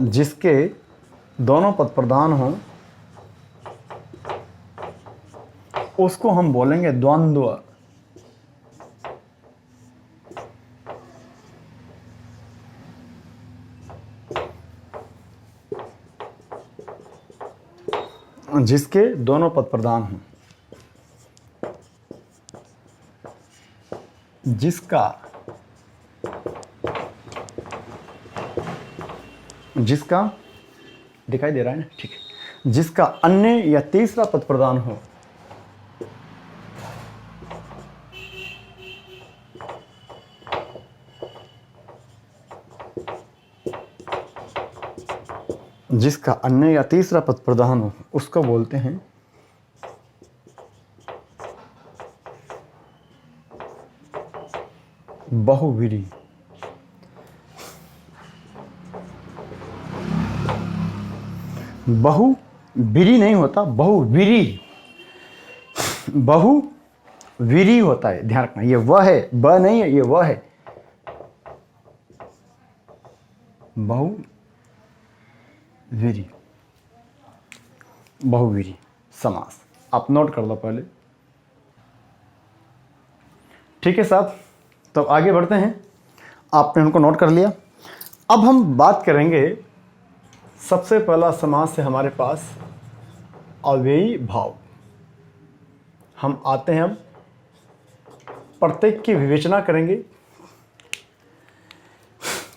जिसके दोनों पद प्रधान हों, उसको हम बोलेंगे द्वंद्व। जिसके दोनों पद प्रधान हों, जिसका दिखाई दे रहा है ना, ठीक है, जिसका अन्य या तीसरा पद प्रधान हो, जिसका अन्य या तीसरा पद प्रधान हो, उसको बोलते हैं बहुव्रीहि। बहुव्रीहि नहीं होता, बहुव्रीहि। बहुव्रीहि होता है, ध्यान रखना, ये वह है, ब नहीं है, ये वह है। बहुव्रीहि, बहुव्रीहि समास। आप नोट कर लो पहले, ठीक है साहब। तो आगे बढ़ते हैं, आपने उनको नोट कर लिया। अब हम बात करेंगे, सबसे पहला समास है हमारे पास अव्ययी भाव। हम आते हैं, अब प्रत्येक की विवेचना करेंगे।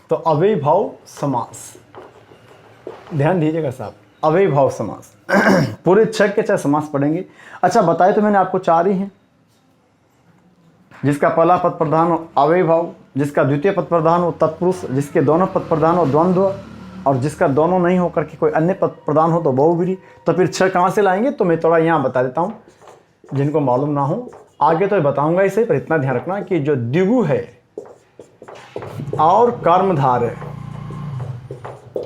तो अव्ययी भाव समास, ध्यान दीजिएगा साहब, अव्ययी भाव समास पूरे 6 के 6 समास पढ़ेंगे। अच्छा, बताए तो मैंने आपको 4 ही हैं, जिसका पहला पद प्रधान हो अव्ययी भाव, जिसका द्वितीय पद प्रधान हो तत्पुरुष, जिसके दोनों पद प्रधान हो द्वंद्व, और जिसका दोनों नहीं होकर के कोई अन्य पद प्रधान हो तो बहुव्रीहि। तो फिर 6 कहाँ से लाएंगे, तो मैं थोड़ा यहाँ बता देता हूँ, जिनको मालूम ना हो आगे तो बताऊंगा इसे, पर इतना ध्यान रखना कि जो द्विगु है और कर्मधारय,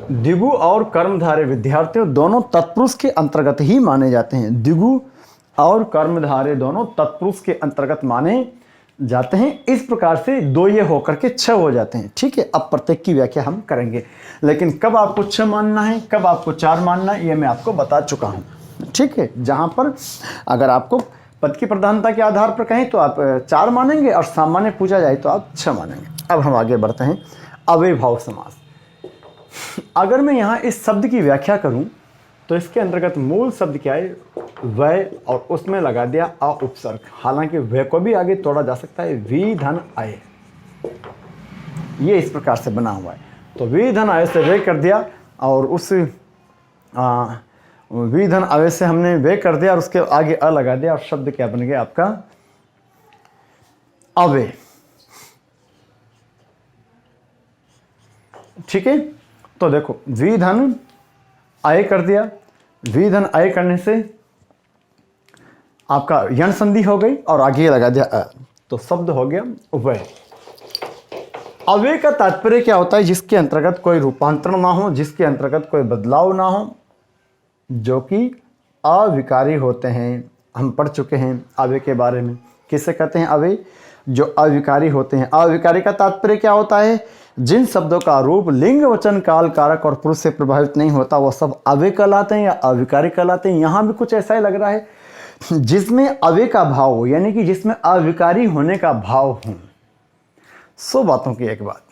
द्विगु और कर्मधारय विद्यार्थियों दोनों तत्पुरुष के अंतर्गत ही माने जाते हैं। द्विगु और कर्मधारय दोनों तत्पुरुष के अंतर्गत माने जाते हैं। इस प्रकार से दो ये होकर के छह हो जाते हैं। ठीक है, अब प्रत्येक की व्याख्या हम करेंगे, लेकिन कब आपको छह मानना है, कब आपको चार मानना है, ये मैं आपको बता चुका हूँ। ठीक है, जहाँ पर अगर आपको पद की प्रधानता के आधार पर कहें तो आप चार मानेंगे, और सामान्य पूछा जाए तो आप छह मानेंगे। अब हम आगे बढ़ते हैं। अव्ययभाव समास। अगर मैं यहाँ इस शब्द की व्याख्या करूँ तो इसके अंतर्गत मूल शब्द क्या है, वय, और उसमें लगा दिया अ उपसर्ग। हालांकि वय को भी आगे तोड़ा जा सकता है, वी धन आय, ये इस प्रकार से बना हुआ है। तो वी धन आय से वे कर दिया, और उस वी धन आय से हमने वे कर दिया, और उसके आगे अ लगा दिया, और शब्द क्या बन गया आपका, अव्यय। ठीक है, तो देखो वी धन आय कर दिया, वी धन आय करने से आपका यण संधि हो गई, और आगे लगा दिया अ, तो शब्द हो गया वय। अव्यय का तात्पर्य क्या होता है, जिसके अंतर्गत कोई रूपांतरण ना हो, जिसके अंतर्गत कोई बदलाव ना हो, जो कि अविकारी होते हैं। हम पढ़ चुके हैं अव्यय के बारे में। किसे कहते हैं अव्यय, जो अविकारी होते हैं। अविकारी का तात्पर्य क्या होता है, जिन शब्दों का रूप लिंग वचन काल कारक और पुरुष से प्रभावित नहीं होता, वो सब अव्यय कहलाते हैं या अविकारी कहलाते हैं। यहाँ भी कुछ ऐसा ही लग रहा है, जिसमें अव्यय का भाव हो, यानी कि जिसमें अविकारी होने का भाव हो। 100 बातों की एक बात,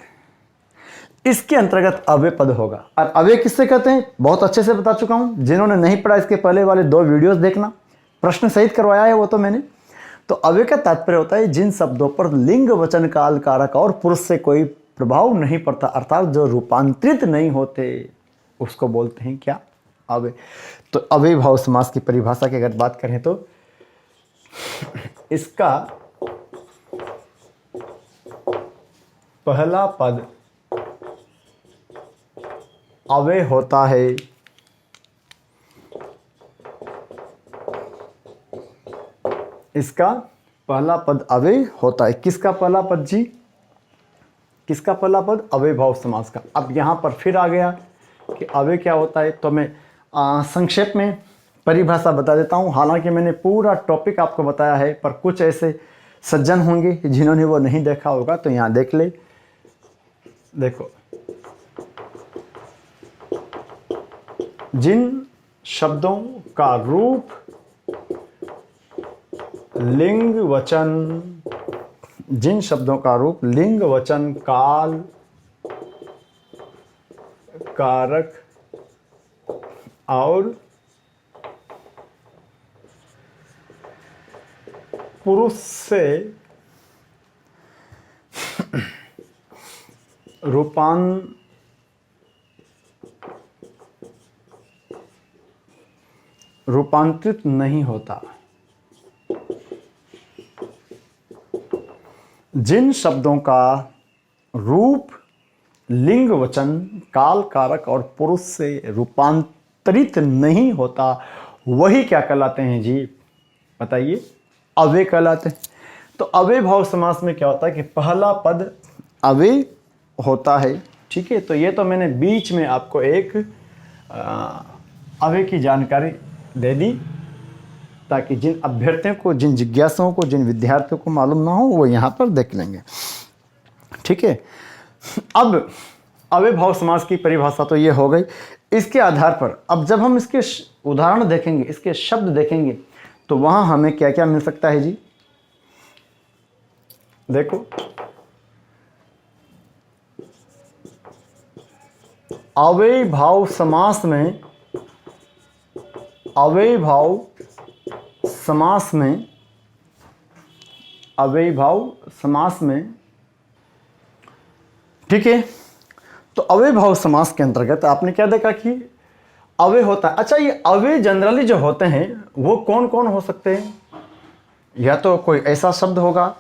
इसके अंतर्गत अव्यय पद होगा। और अव्यय किससे कहते हैं, बहुत अच्छे से बता चुका हूं। जिन्होंने नहीं पढ़ा, इसके पहले वाले 2 वीडियोस देखना, प्रश्न सहित करवाया है वो तो मैंने। तो अव्यय का तात्पर्य होता है जिन शब्दों पर लिंग वचन काल कारक और पुरुष से कोई प्रभाव नहीं पड़ता, अर्थात जो रूपांतरित नहीं होते, उसको बोलते हैं क्या, अव्यय। तो अव्ययभाव समास की परिभाषा की अगर बात करें तो इसका पहला पद अव्यय होता है। इसका पहला पद अव्यय होता है। किसका पहला पद जी, किसका पहला पद, अव्ययभाव समास का। अब यहाँ पर फिर आ गया कि अव्यय क्या होता है, तो मैं संक्षेप में परिभाषा बता देता हूँ। हालांकि मैंने पूरा टॉपिक आपको बताया है, पर कुछ ऐसे सज्जन होंगे जिन्होंने वो नहीं देखा होगा, तो यहाँ देख ले। देखो, जिन शब्दों का रूप लिंग वचन, जिन शब्दों का रूप लिंग वचन काल कारक और पुरुष से रूपांतरित नहीं होता, जिन शब्दों का रूप लिंग वचन काल कारक और पुरुष से रूपांतरित नहीं होता, वही क्या कहलाते हैं जी, बताइए, अव्यय कहलाते हैं। तो अव्ययभाव समास में क्या होता है कि पहला पद अव्यय होता है। ठीक है, तो ये तो मैंने बीच में आपको एक अव्यय की जानकारी दे दी, ताकि जिन अभ्यर्थियों को, जिन जिज्ञासुओं को, जिन विद्यार्थियों को मालूम ना हो, वो यहाँ पर देख लेंगे। ठीक है, अब अव्ययभाव समास की परिभाषा तो ये हो गई। इसके आधार पर अब जब हम इसके उदाहरण देखेंगे, इसके शब्द देखेंगे, तो वहाँ हमें क्या क्या मिल सकता है जी। देखो, अव्ययभाव समास में, अव्ययभाव समास में, अव्ययभाव समास में, ठीक है। तो अव्ययभाव समास के अंतर्गत आपने क्या देखा कि अव्यय होता है। अच्छा, ये अव्यय जनरली जो होते हैं वो कौन कौन हो सकते हैं, या तो कोई ऐसा शब्द होगा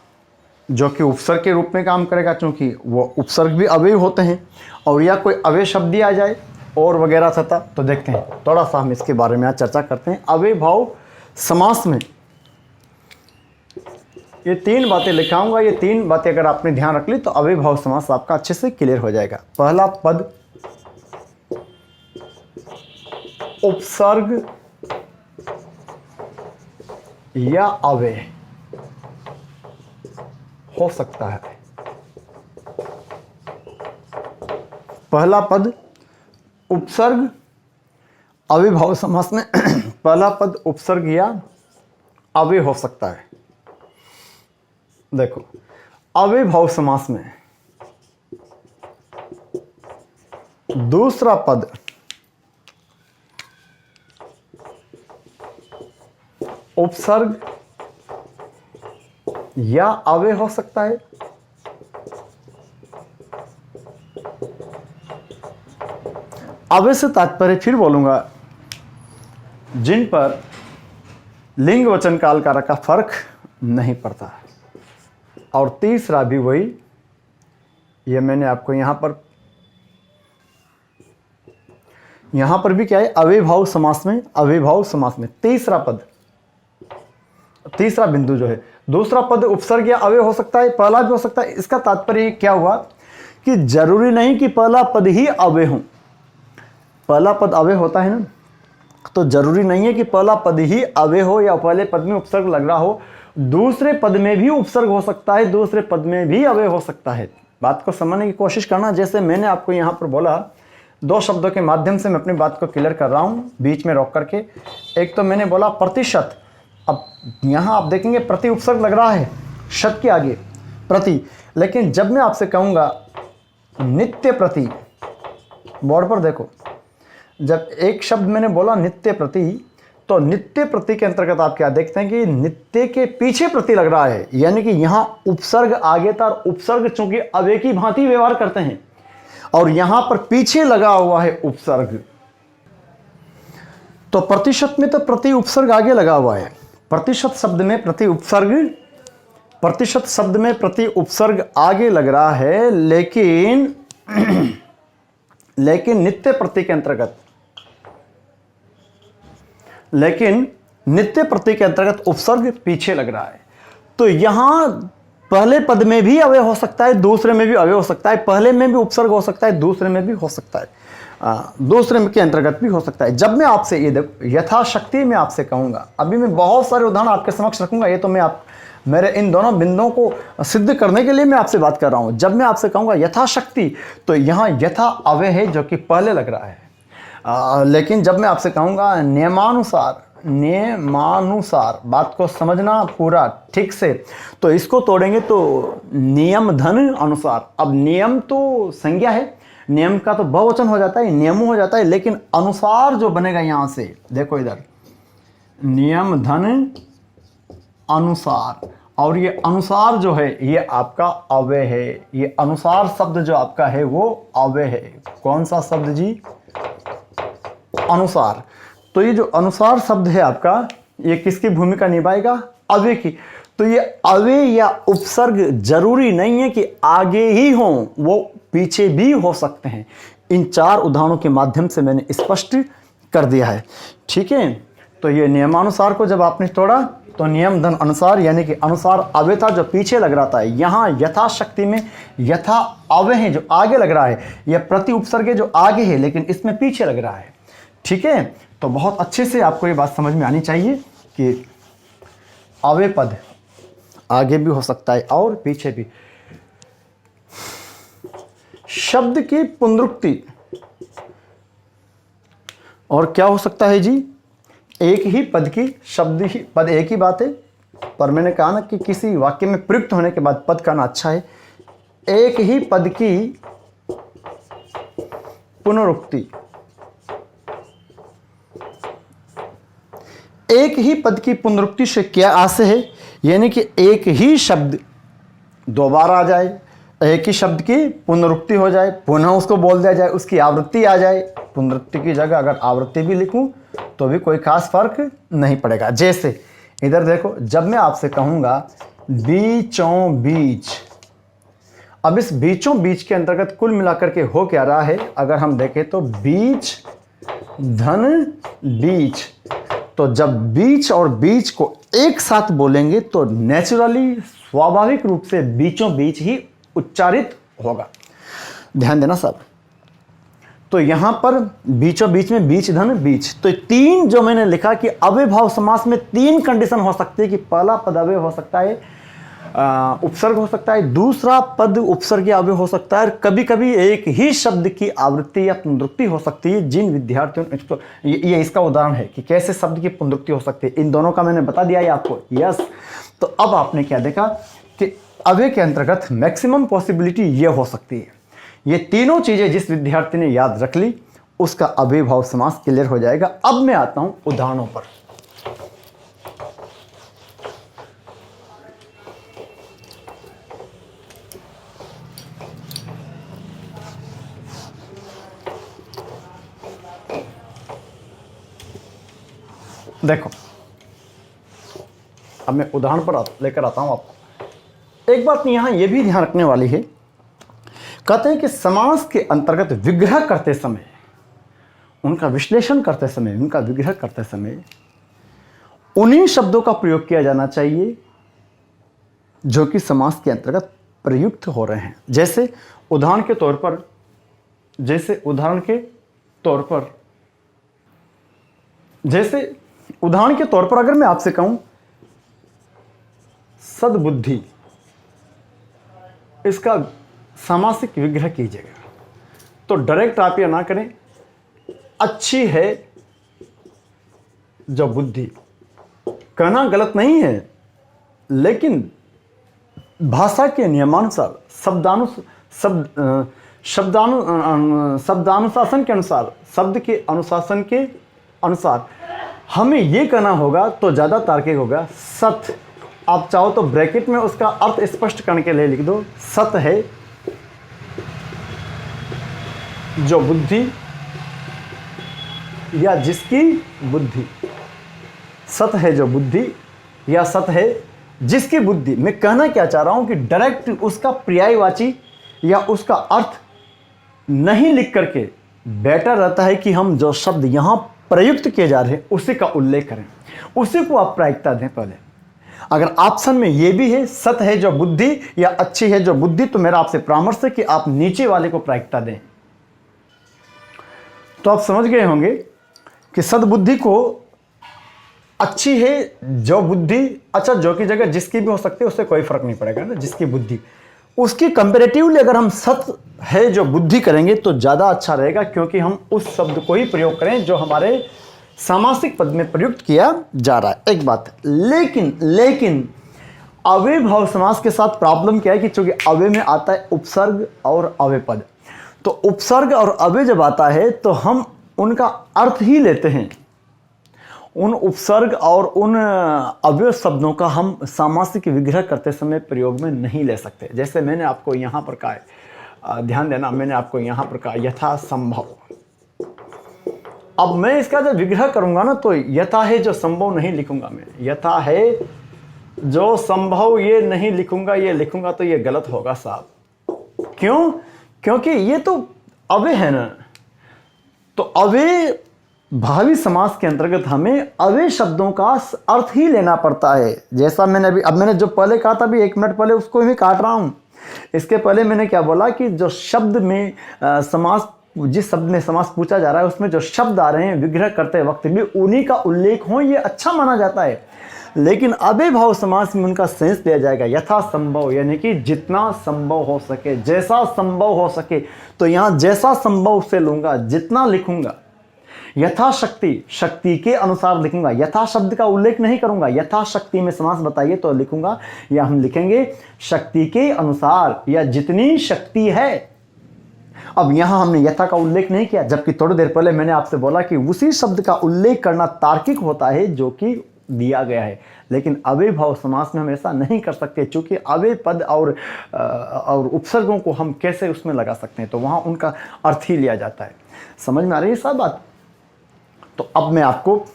जो कि उपसर्ग के रूप में काम करेगा, क्योंकि वो उपसर्ग भी अव्यय होते हैं, और या कोई अव्यय शब्द आ जाए और वगैरह था। तो देखते हैं, थोड़ा सा हम इसके बारे में आज चर्चा करते हैं। अव्ययभाव समास में ये 3 बातें लिखाऊंगा, ये 3 बातें अगर आपने ध्यान रख ली तो अव्ययभाव समास आपका अच्छे से क्लियर हो जाएगा। पहला पद उपसर्ग या अव्यय, हो सकता है। पहला पद उपसर्ग अविभाव समास में पहला पद उपसर्ग या अव्यय हो सकता है। देखो, अविभाव समास में दूसरा पद उपसर्ग या अव्यय हो सकता है। अव्यय से तात्पर्य फिर बोलूंगा जिन पर लिंग वचन काल कारक का फर्क नहीं पड़ता। और तीसरा भी वही, ये मैंने आपको यहां पर भी क्या है, अविभाव समास में तीसरा बिंदु जो है, दूसरा पद उपसर्ग या अव्यय हो सकता है, पहला भी हो सकता है। इसका तात्पर्य क्या हुआ कि जरूरी नहीं कि पहला पद ही अव्यय हो। पहला पद अव्यय होता है ना, तो जरूरी नहीं है कि पहला पद ही अव्यय हो या पहले पद में उपसर्ग लग रहा हो। दूसरे पद में भी उपसर्ग हो सकता है, दूसरे पद में भी अव्यय हो सकता है। बात को समझने की कोशिश करना। जैसे मैंने आपको यहां पर बोला, दो शब्दों के माध्यम से मैं अपनी बात को क्लियर कर रहा हूं बीच में रोक करके। एक तो मैंने बोला प्रतिशत। अब यहां आप देखेंगे प्रति उपसर्ग लग रहा है शत के आगे प्रति, लेकिन जब मैं आपसे कहूंगा नित्य प्रति, बोर्ड पर देखो, जब एक शब्द मैंने बोला नित्य प्रति, तो नित्य प्रति के अंतर्गत आप क्या देखते हैं कि नित्य के पीछे प्रति लग रहा है, यानी कि यहां उपसर्ग आगे था। उपसर्ग चूंकि अव्यय की भांति व्यवहार करते हैं और यहां पर पीछे लगा हुआ है उपसर्ग, तो प्रतिशत में तो प्रति उपसर्ग आगे लगा हुआ है। प्रतिशत शब्द में प्रति उपसर्ग आगे लग रहा है, लेकिन नित्य प्रति के अंतर्गत उपसर्ग पीछे लग रहा है। तो यहां पहले पद में भी अव्यय हो सकता है, दूसरे में भी अव्यय हो सकता है। पहले में भी उपसर्ग हो सकता है, दूसरे में भी हो सकता है, दूसरे में के अंतर्गत भी हो सकता है। जब मैं आपसे ये देखो यथाशक्ति मैं आपसे कहूंगा, अभी मैं बहुत सारे उदाहरण आपके समक्ष रखूंगा, ये तो मैं मेरे इन दोनों बिंदुओं को सिद्ध करने के लिए मैं आपसे बात कर रहा हूं। जब मैं आपसे कहूंगा यथाशक्ति, तो यहां यथा अव्यय है जो कि पहले लग रहा है। लेकिन जब मैं आपसे कहूंगा नियमानुसार, बात को समझना पूरा ठीक से, तो इसको तोड़ेंगे तो नियम धन अनुसार। अब नियम तो संज्ञा है, नियम का तो बहुवचन हो जाता है, नियमों हो जाता है, लेकिन अनुसार जो बनेगा यहां से देखो इधर, नियम धन अनुसार, और ये अनुसार जो है ये आपका अव्यय है। ये अनुसार शब्द जो आपका है वो अव्यय है। कौन सा शब्द जी? अनुसार। तो ये जो अनुसार शब्द है आपका, ये किसकी भूमिका निभाएगा? अव्यय की। तो ये अव्यय या उपसर्ग जरूरी नहीं है कि आगे ही हो, वो पीछे भी हो सकते हैं। इन चार उदाहरणों के माध्यम से मैंने स्पष्ट कर दिया है, ठीक है। तो ये नियमानुसार को जब आपने तोड़ा तो नियम धन अनुसार, यानी कि अनुसार अव्यय था जो पीछे लग रहा था। यहाँ यथाशक्ति में यथा अव्यय है जो आगे लग रहा है, यह प्रति उपसर्ग जो आगे है लेकिन इसमें पीछे लग रहा है, ठीक है। तो बहुत अच्छे से आपको ये बात समझ में आनी चाहिए कि अव्यय पद आगे भी हो सकता है और पीछे भी। शब्द की पुनरुक्ति और क्या हो सकता है जी? एक ही पद की पद एक ही बात है, पर मैंने कहा ना कि किसी वाक्य में प्रयुक्त होने के बाद पद कहना अच्छा है। एक ही पद की पुनरुक्ति, एक ही पद की पुनरुक्ति से क्या आशय है? यानी कि एक ही शब्द दोबारा आ जाए, एक ही शब्द की पुनरुक्ति हो जाए, पुनः उसको बोल दिया जाए, उसकी आवृत्ति आ जाए। पुनरुक्ति की जगह अगर आवृत्ति भी लिखूं तो भी कोई खास फर्क नहीं पड़ेगा। जैसे इधर देखो, जब मैं आपसे कहूंगा बीचों बीच, अब इस बीचों बीच के अंतर्गत कुल मिलाकर के हो क्या रहा है? अगर हम देखें तो बीच धन बीच, तो जब बीच और बीच को एक साथ बोलेंगे तो नेचुरली स्वाभाविक रूप से बीचों बीच ही उच्चारित होगा। ध्यान देना सब। तो यहां पर बीचों बीच में बीच धन बीच, तो तीन जो मैंने लिखा कि अव्यय भाव समास में तीन कंडीशन हो सकती है कि पहला पद अव्यय हो सकता है, उपसर्ग हो सकता है, दूसरा पद उपसर्ग या अव्यय हो सकता है, कभी कभी एक ही शब्द की आवृत्ति या पुनरुक्ति हो सकती है। जिन विद्यार्थियों ने ये इसका उदाहरण है कि कैसे शब्द की पुनरुक्ति हो सकती है, इन दोनों का मैंने बता दिया है आपको। यस, तो अब आपने क्या देखा कि अव्यय के अंतर्गत मैक्सिमम पॉसिबिलिटी ये हो सकती है। ये तीनों चीजें जिस विद्यार्थी ने याद रख ली उसका अव्ययभाव समास क्लियर हो जाएगा। अब मैं आता हूं उदाहरणों पर। देखो, अब मैं उदाहरण पर लेकर आता हूं आपको। एक बात यहां यह भी ध्यान रखने वाली है, कहते हैं कि समास के अंतर्गत विग्रह करते समय, उनका विश्लेषण करते समय, उनका विग्रह करते समय उन्हीं शब्दों का प्रयोग किया जाना चाहिए जो कि समास के अंतर्गत प्रयुक्त हो रहे हैं। जैसे उदाहरण के तौर पर अगर मैं आपसे कहूं सद्बुद्धि, इसका सामासिक विग्रह कीजिएगा, तो डायरेक्ट आप ये ना करें अच्छी है जो बुद्धि। कहना गलत नहीं है, लेकिन भाषा के नियमानुसार, शब्दानुशासन के अनुसार, शब्द के अनुशासन के अनुसार हमें यह कहना होगा तो ज़्यादा तार्किक होगा। सत, आप चाहो तो ब्रैकेट में उसका अर्थ स्पष्ट करने के लिए लिख दो, सत है जो बुद्धि या जिसकी बुद्धि। सत है जो बुद्धि या सत है जिसकी बुद्धि। मैं कहना क्या चाह रहा हूं कि डायरेक्ट उसका पर्यायवाची या उसका अर्थ नहीं लिख करके बेटर रहता है कि हम जो शब्द यहां प्रयुक्त किए जा रहे हैं उसी का उल्लेख करें, उसी को आप प्रायिकता दें पहले। अगर ऑप्शन में यह भी है सत है जो बुद्धि या अच्छी है जो बुद्धि, तो मेरा आपसे परामर्श है कि आप नीचे वाले को प्रायिकता दें। तो आप समझ गए होंगे कि सद्बुद्धि को अच्छी है जो बुद्धि, अच्छा जो की जगह जिसकी भी हो सकती है, उससे कोई फर्क नहीं पड़ेगा ना, जिसकी बुद्धि। उसकी कंपैरेटिवली अगर हम सत है जो बुद्धि करेंगे तो ज़्यादा अच्छा रहेगा, क्योंकि हम उस शब्द को ही प्रयोग करें जो हमारे सामासिक पद में प्रयुक्त किया जा रहा है। एक बात, लेकिन अव्ययभाव समास के साथ प्रॉब्लम क्या है कि चूंकि अव्यय में आता है उपसर्ग और अव्यय पद, तो उपसर्ग और अव्यय जब आता है तो हम उनका अर्थ ही लेते हैं। उन उपसर्ग और उन अव्यय शब्दों का हम सामासिक विग्रह करते समय प्रयोग में नहीं ले सकते। जैसे मैंने आपको यहाँ पर कहा, ध्यान देना, मैंने आपको यहाँ पर कहा यथासंभव। अब मैं इसका जब विग्रह करूँगा ना तो यथा है जो संभव नहीं लिखूंगा, मैं यथा है जो संभव ये नहीं लिखूंगा, ये लिखूंगा तो ये गलत होगा साहब। क्यों? क्योंकि ये तो अव्यय है ना। तो अव्यय भावी समास के अंतर्गत हमें अव्यय शब्दों का अर्थ ही लेना पड़ता है। जैसा मैंने जो पहले कहा था, अभी 1 मिनट पहले उसको ही काट रहा हूं। इसके पहले मैंने क्या बोला कि जो शब्द में समास, जिस शब्द में समास पूछा जा रहा है उसमें जो शब्द आ रहे हैं विग्रह करते वक्त भी उन्हीं का उल्लेख हो, ये अच्छा माना जाता है। लेकिन अव्ययभाव समास में उनका सेंस दिया जाएगा यथा संभव, यानी कि जितना संभव हो सके, जैसा संभव हो सके। तो यहाँ जैसा संभव से लूंगा, जितना लिखूंगा। यथाशक्ति, शक्ति के अनुसार लिखूंगा। यथा शब्द का उल्लेख नहीं करूंगा, यथाशक्ति में समास बताइए तो लिखूंगा, या हम लिखेंगे शक्ति के अनुसार या जितनी शक्ति है। अब यहां हमने यथा का उल्लेख नहीं किया, जबकि थोड़ी देर पहले मैंने आपसे बोला कि उसी शब्द का उल्लेख करना तार्किक होता है जो कि दिया गया है। लेकिन अव्ययभाव समास में हम ऐसा नहीं कर सकते, चूंकि अव्यय पद और उपसर्गों को हम कैसे उसमें लगा सकते हैं, तो वहां उनका अर्थ ही लिया जाता है। समझ में आ रही है सब बात? तो अब मैं आपको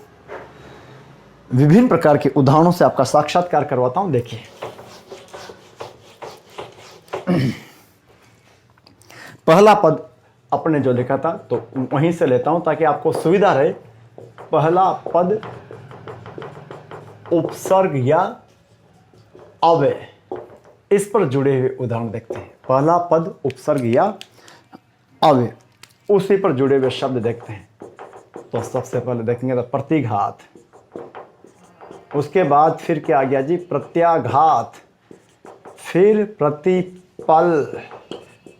विभिन्न प्रकार के उदाहरणों से आपका साक्षात्कार करवाता हूं। देखिए, पहला पद अपने जो लिखा था तो वहीं से लेता हूं ताकि आपको सुविधा रहे। पहला पद उपसर्ग या अव्यय, इस पर जुड़े हुए उदाहरण देखते हैं। पहला पद उपसर्ग या अव्यय, उसी पर जुड़े हुए शब्द देखते हैं। तो सबसे पहले देखेंगे तो प्रतिघात, उसके बाद फिर क्या आ गया जी, प्रत्याघात, फिर प्रतिपल,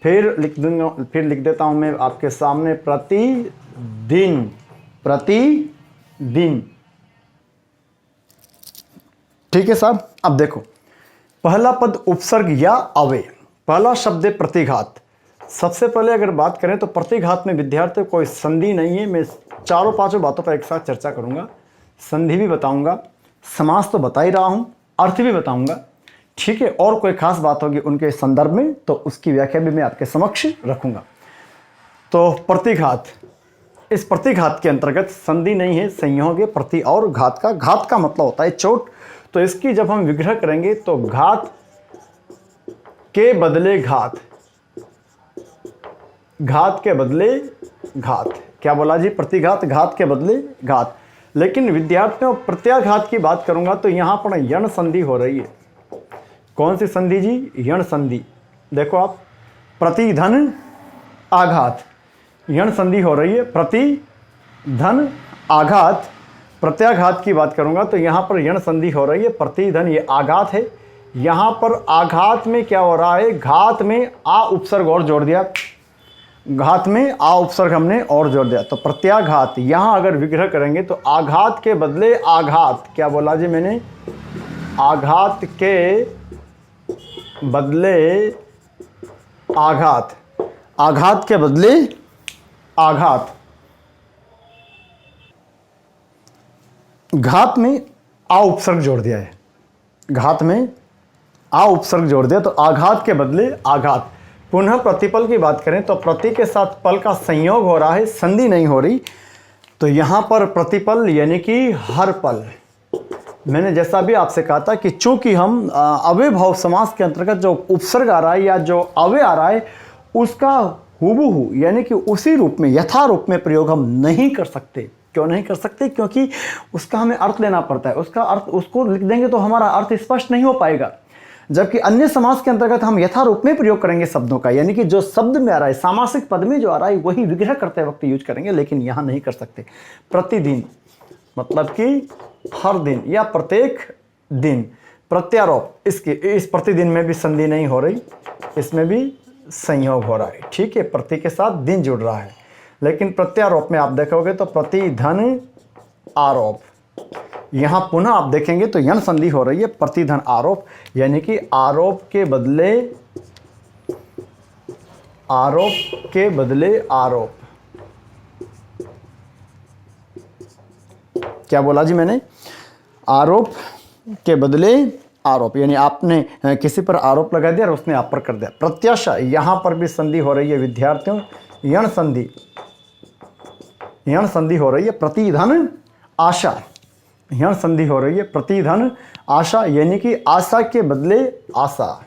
फिर लिख दूंगा, फिर लिख देता हूं मैं आपके सामने प्रतिदिन, प्रतिदिन। ठीक है साहब। अब देखो, पहला पद उपसर्ग या अव्यय, पहला शब्द है प्रतिघात। सबसे पहले अगर बात करें तो प्रतिघात में विद्यार्थियों कोई संधि नहीं है। मैं चारों पांचों बातों पर एक साथ चर्चा करूंगा, संधि भी बताऊंगा, समास तो बता ही रहा हूं, अर्थ भी बताऊंगा। ठीक है, और कोई खास बात होगी उनके संदर्भ में तो उसकी व्याख्या भी मैं आपके समक्ष रखूंगा। तो प्रतिघात, इस प्रतिघात के अंतर्गत संधि नहीं है, संयोग है। प्रति और घात का मतलब होता है चोट। तो इसकी जब हम विग्रह करेंगे तो घात के बदले घात, घात के बदले घात, क्या बोला जी, प्रतिघात, घात के बदले घात। लेकिन विद्यार्थियों प्रत्याघात की बात करूंगा तो यहां पर यण संधि हो रही है। कौन सी संधि जी, यण संधि। देखो आप, प्रति धन आघात, यण संधि हो रही है, प्रति धन आघात। प्रत्याघात की बात करूंगा तो यहां पर यण संधि हो रही है, प्रति धन ये आघात है। यहां पर आघात में क्या हो रहा है, घात में आ उपसर्ग और जोड़ दिया, घात में आ उपसर्ग हमने और जोड़ दिया। तो प्रत्याघात, यहां अगर विग्रह करेंगे तो आघात के बदले आघात, क्या बोला जी मैंने, आघात के बदले आघात, आघात के बदले आघात। घात में आ उपसर्ग जोड़ दिया है, घात में आ उपसर्ग जोड़ दिया तो आघात के बदले आघात। पुनः प्रतिपल की बात करें तो प्रति के साथ पल का संयोग हो रहा है, संधि नहीं हो रही। तो यहां पर प्रतिपल यानी कि हर पल। मैंने जैसा भी आपसे कहा था कि चूंकि हम अव्ययभाव समास के अंतर्गत जो उपसर्ग आ रहा है या जो अव्यय आ रहा है उसका हूबहू यानी कि उसी रूप में, यथा रूप में प्रयोग हम नहीं कर सकते। क्यों नहीं कर सकते, क्योंकि उसका हमें अर्थ लेना पड़ता है। उसका अर्थ, उसको लिख देंगे तो हमारा अर्थ स्पष्ट नहीं हो पाएगा। जबकि अन्य समास के अंतर्गत हम यथा रूप में प्रयोग करेंगे शब्दों का, यानी कि जो शब्द में आ रहा है, सामासिक पद में जो आ रहा है वही विग्रह करते वक्त यूज करेंगे, लेकिन यहां नहीं कर सकते। प्रतिदिन मतलब कि हर दिन या प्रत्येक दिन। प्रत्यारोप, इसके इस प्रतिदिन में भी संधि नहीं हो रही, इसमें भी संयोग हो रहा है। ठीक है, प्रति के साथ दिन जुड़ रहा है। लेकिन प्रत्यारोप में आप देखोगे तो प्रतिधन आरोप, यहां पुनः आप देखेंगे तो यण संधि हो रही है, प्रतिधन आरोप, यानी कि आरोप के बदले आरोप। क्या बोला जी मैंने, आरोप के बदले आरोप, यानी आपने किसी पर आरोप लगा दिया और उसने आप पर कर दिया। प्रत्याशा, यहां पर भी संधि हो रही है विद्यार्थियों, यण संधि हो रही है। प्रतिधन आशा, यण संधि हो रही है, प्रतिधन आशा, यानी कि आशा के बदले आशा।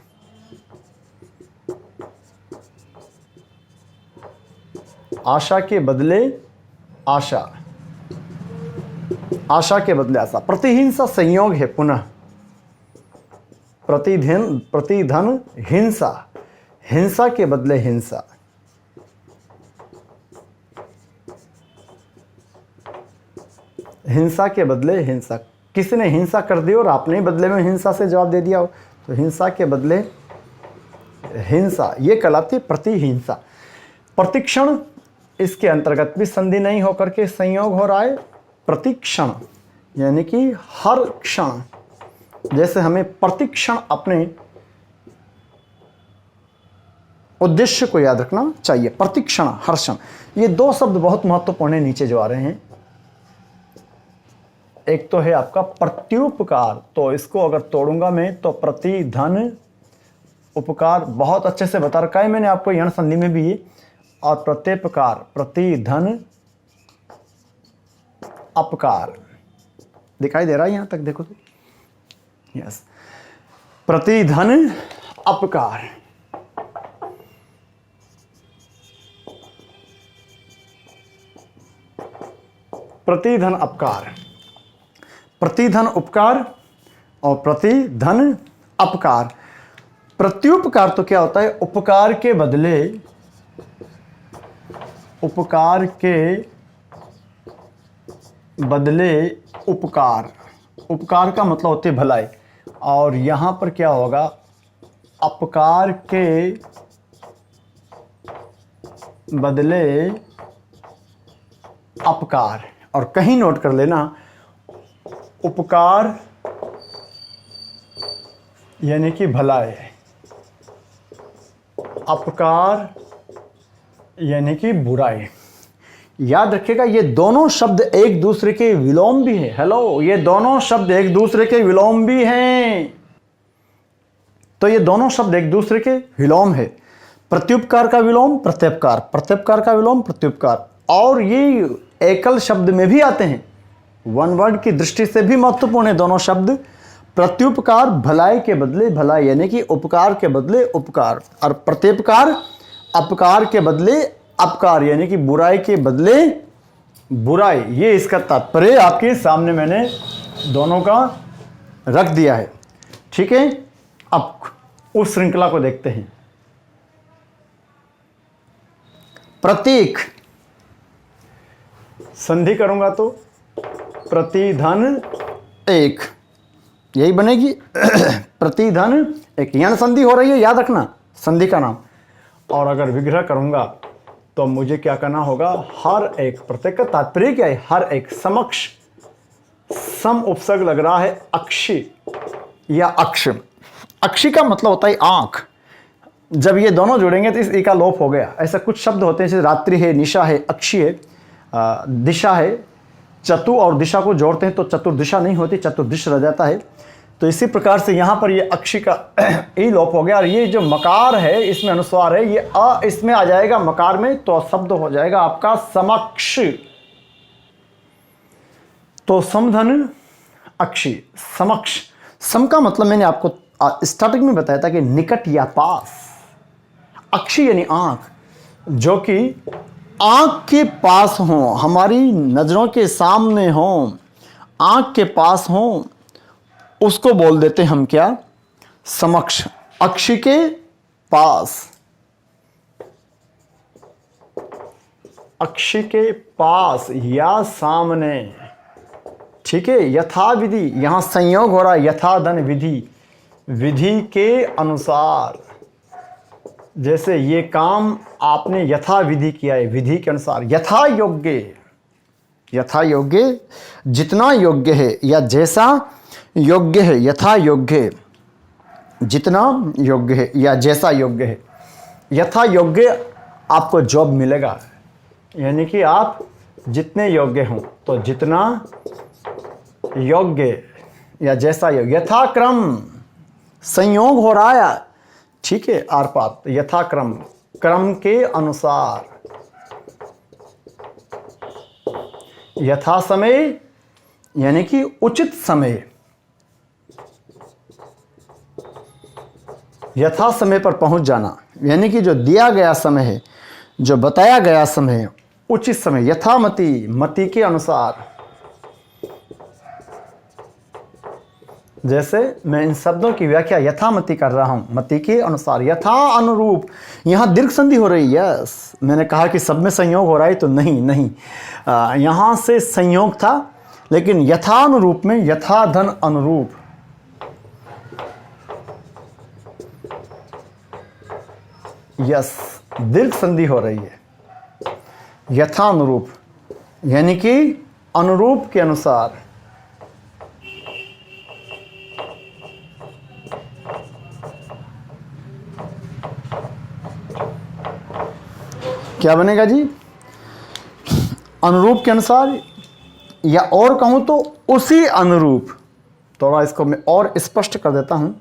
आशा के बदले आशा, आशा के बदले आशा। प्रतिहिंसा संयोग है, पुनः प्रतिधन हिंसा, हिंसा के बदले हिंसा। हिंसा के बदले हिंसा, किसी ने हिंसा कर दी और आपने बदले में हिंसा से जवाब दे दिया हो तो हिंसा के बदले हिंसा, ये कहलाती प्रतिहिंसा। प्रतिक्षण, इसके अंतर्गत भी संधि नहीं होकर के संयोग हो रहा है। प्रतिक्षण यानी कि हर क्षण, जैसे हमें प्रतिक्षण अपने उद्देश्य को याद रखना चाहिए। प्रतिक्षण, हर क्षण, ये दो शब्द बहुत महत्वपूर्ण है नीचे जो आ रहे हैं। एक तो है आपका प्रत्युपकार, तो इसको अगर तोड़ूंगा मैं तो प्रतिधन उपकार, बहुत अच्छे से बता रखा है मैंने आपको यण संधि में भी ये। और प्रत्युपकार, प्रतिधन अपकार, दिखाई दे रहा है यहां तक, देखो तो, यस, प्रतिधन अपकार। प्रतिधन अपकार, प्रतिधन उपकार और प्रतिधन अपकार। प्रत्युपकार तो क्या होता है, उपकार के बदले, उपकार के बदले उपकार। उपकार का मतलब होती है भलाई, और यहां पर क्या होगा, अपकार के बदले अपकार, और कहीं नोट कर लेना, उपकार यानी कि भलाई, अपकार यानी कि बुराई। याद रखिएगा ये दोनों शब्द एक दूसरे के विलोम भी हैं। हेलो, ये दोनों शब्द एक दूसरे के विलोम भी हैं। तो ये दोनों शब्द एक दूसरे के विलोम है। प्रत्युपकार का विलोम प्रत्युपकार, प्रत्युपकार का विलोम प्रत्युपकार, और ये एकल शब्द में भी आते हैं। वन वर्ड की दृष्टि से भी महत्वपूर्ण है दोनों शब्द। प्रत्युपकार भलाई के बदले भलाई यानी कि उपकार के बदले उपकार, और प्रत्युपकार अपकार के बदले अपकार यानी कि बुराई के बदले बुराई। ये इसका तात्पर्य आपके सामने मैंने दोनों का रख दिया है। ठीक है, अब उस श्रृंखला को देखते हैं। प्रतीक, संधि करूंगा तो प्रतिधन एक, यही बनेगी। प्रतिधन एक, यण संधि हो रही है, याद रखना संधि का नाम। और अगर विग्रह करूंगा तो मुझे क्या करना होगा, हर एक, प्रत्येक का तात्पर्य क्या है, हर एक समक्ष, सम उपसर्ग लग रहा है अक्षी या अक्ष। अक्षी का मतलब होता है आंख। जब ये दोनों जुड़ेंगे तो इस ए का लोप हो गया। ऐसा कुछ शब्द होते हैं जैसे रात्रि है, निशा है, अक्षी है, दिशा है। चतु और दिशा को जोड़ते हैं तो चतुर्दिशा नहीं होती, चतुर्दिश रह जाता है। तो इसी प्रकार से यहाँ पर ये अक्षी का ई लोप हो गया, और ये जो मकार है इसमें अनुस्वार है, ये अ इसमें आ जाएगा मकार में, तो शब्द हो जाएगा आपका समक्ष। तो समधन अक्षी, समक्ष। सम का मतलब मैंने आपको स्टार्टिंग में बताया था कि निकट या पास। अक्षी यानी आंख, जो कि आंख के पास हो, हमारी नजरों के सामने हो, आंख के पास हो, उसको बोल देते हम क्या, समक्ष। अक्षी के पास, अक्षी के पास या सामने। ठीक है, यथा विधि, यहां संयोग हो रहा है, यथा धन विधि, विधि के अनुसार। जैसे ये काम आपने यथा विधि किया है, विधि के अनुसार। यथा योग्य, यथा योग्य जितना योग्य है, या जैसा योग्य है, यथा योग्य जितना योग्य है या जैसा योग्य है। यथा योग्य आपको जॉब मिलेगा, यानी कि आप जितने योग्य हों, तो जितना योग्य या जैसा योग्य। यथाक्रम संयोग हो रहा है, ठीक है, आर पार, यथाक्रम क्रम के अनुसार। यथा समय यानी कि उचित समय, यथा समय पर पहुंच जाना, यानी कि जो दिया गया समय है, जो बताया गया समय है, उचित समय। यथामति, मति के अनुसार। जैसे मैं इन शब्दों की व्याख्या यथामति कर रहा हूं, मति के अनुसार। यथा अनुरूप, यहां दीर्घ संधि हो रही है। यस, मैंने कहा कि सब में संयोग हो रहा है, तो नहीं, यहां से संयोग था, लेकिन यथानुरूप में यथा धन अनुरूप। यस, दीर्घ संधि हो रही है। यथानुरूप यानी कि अनुरूप के अनुसार। क्या बनेगा जी, अनुरूप के अनुसार, या और कहूं तो उसी अनुरूप। थोड़ा इसको मैं और स्पष्ट कर देता हूं,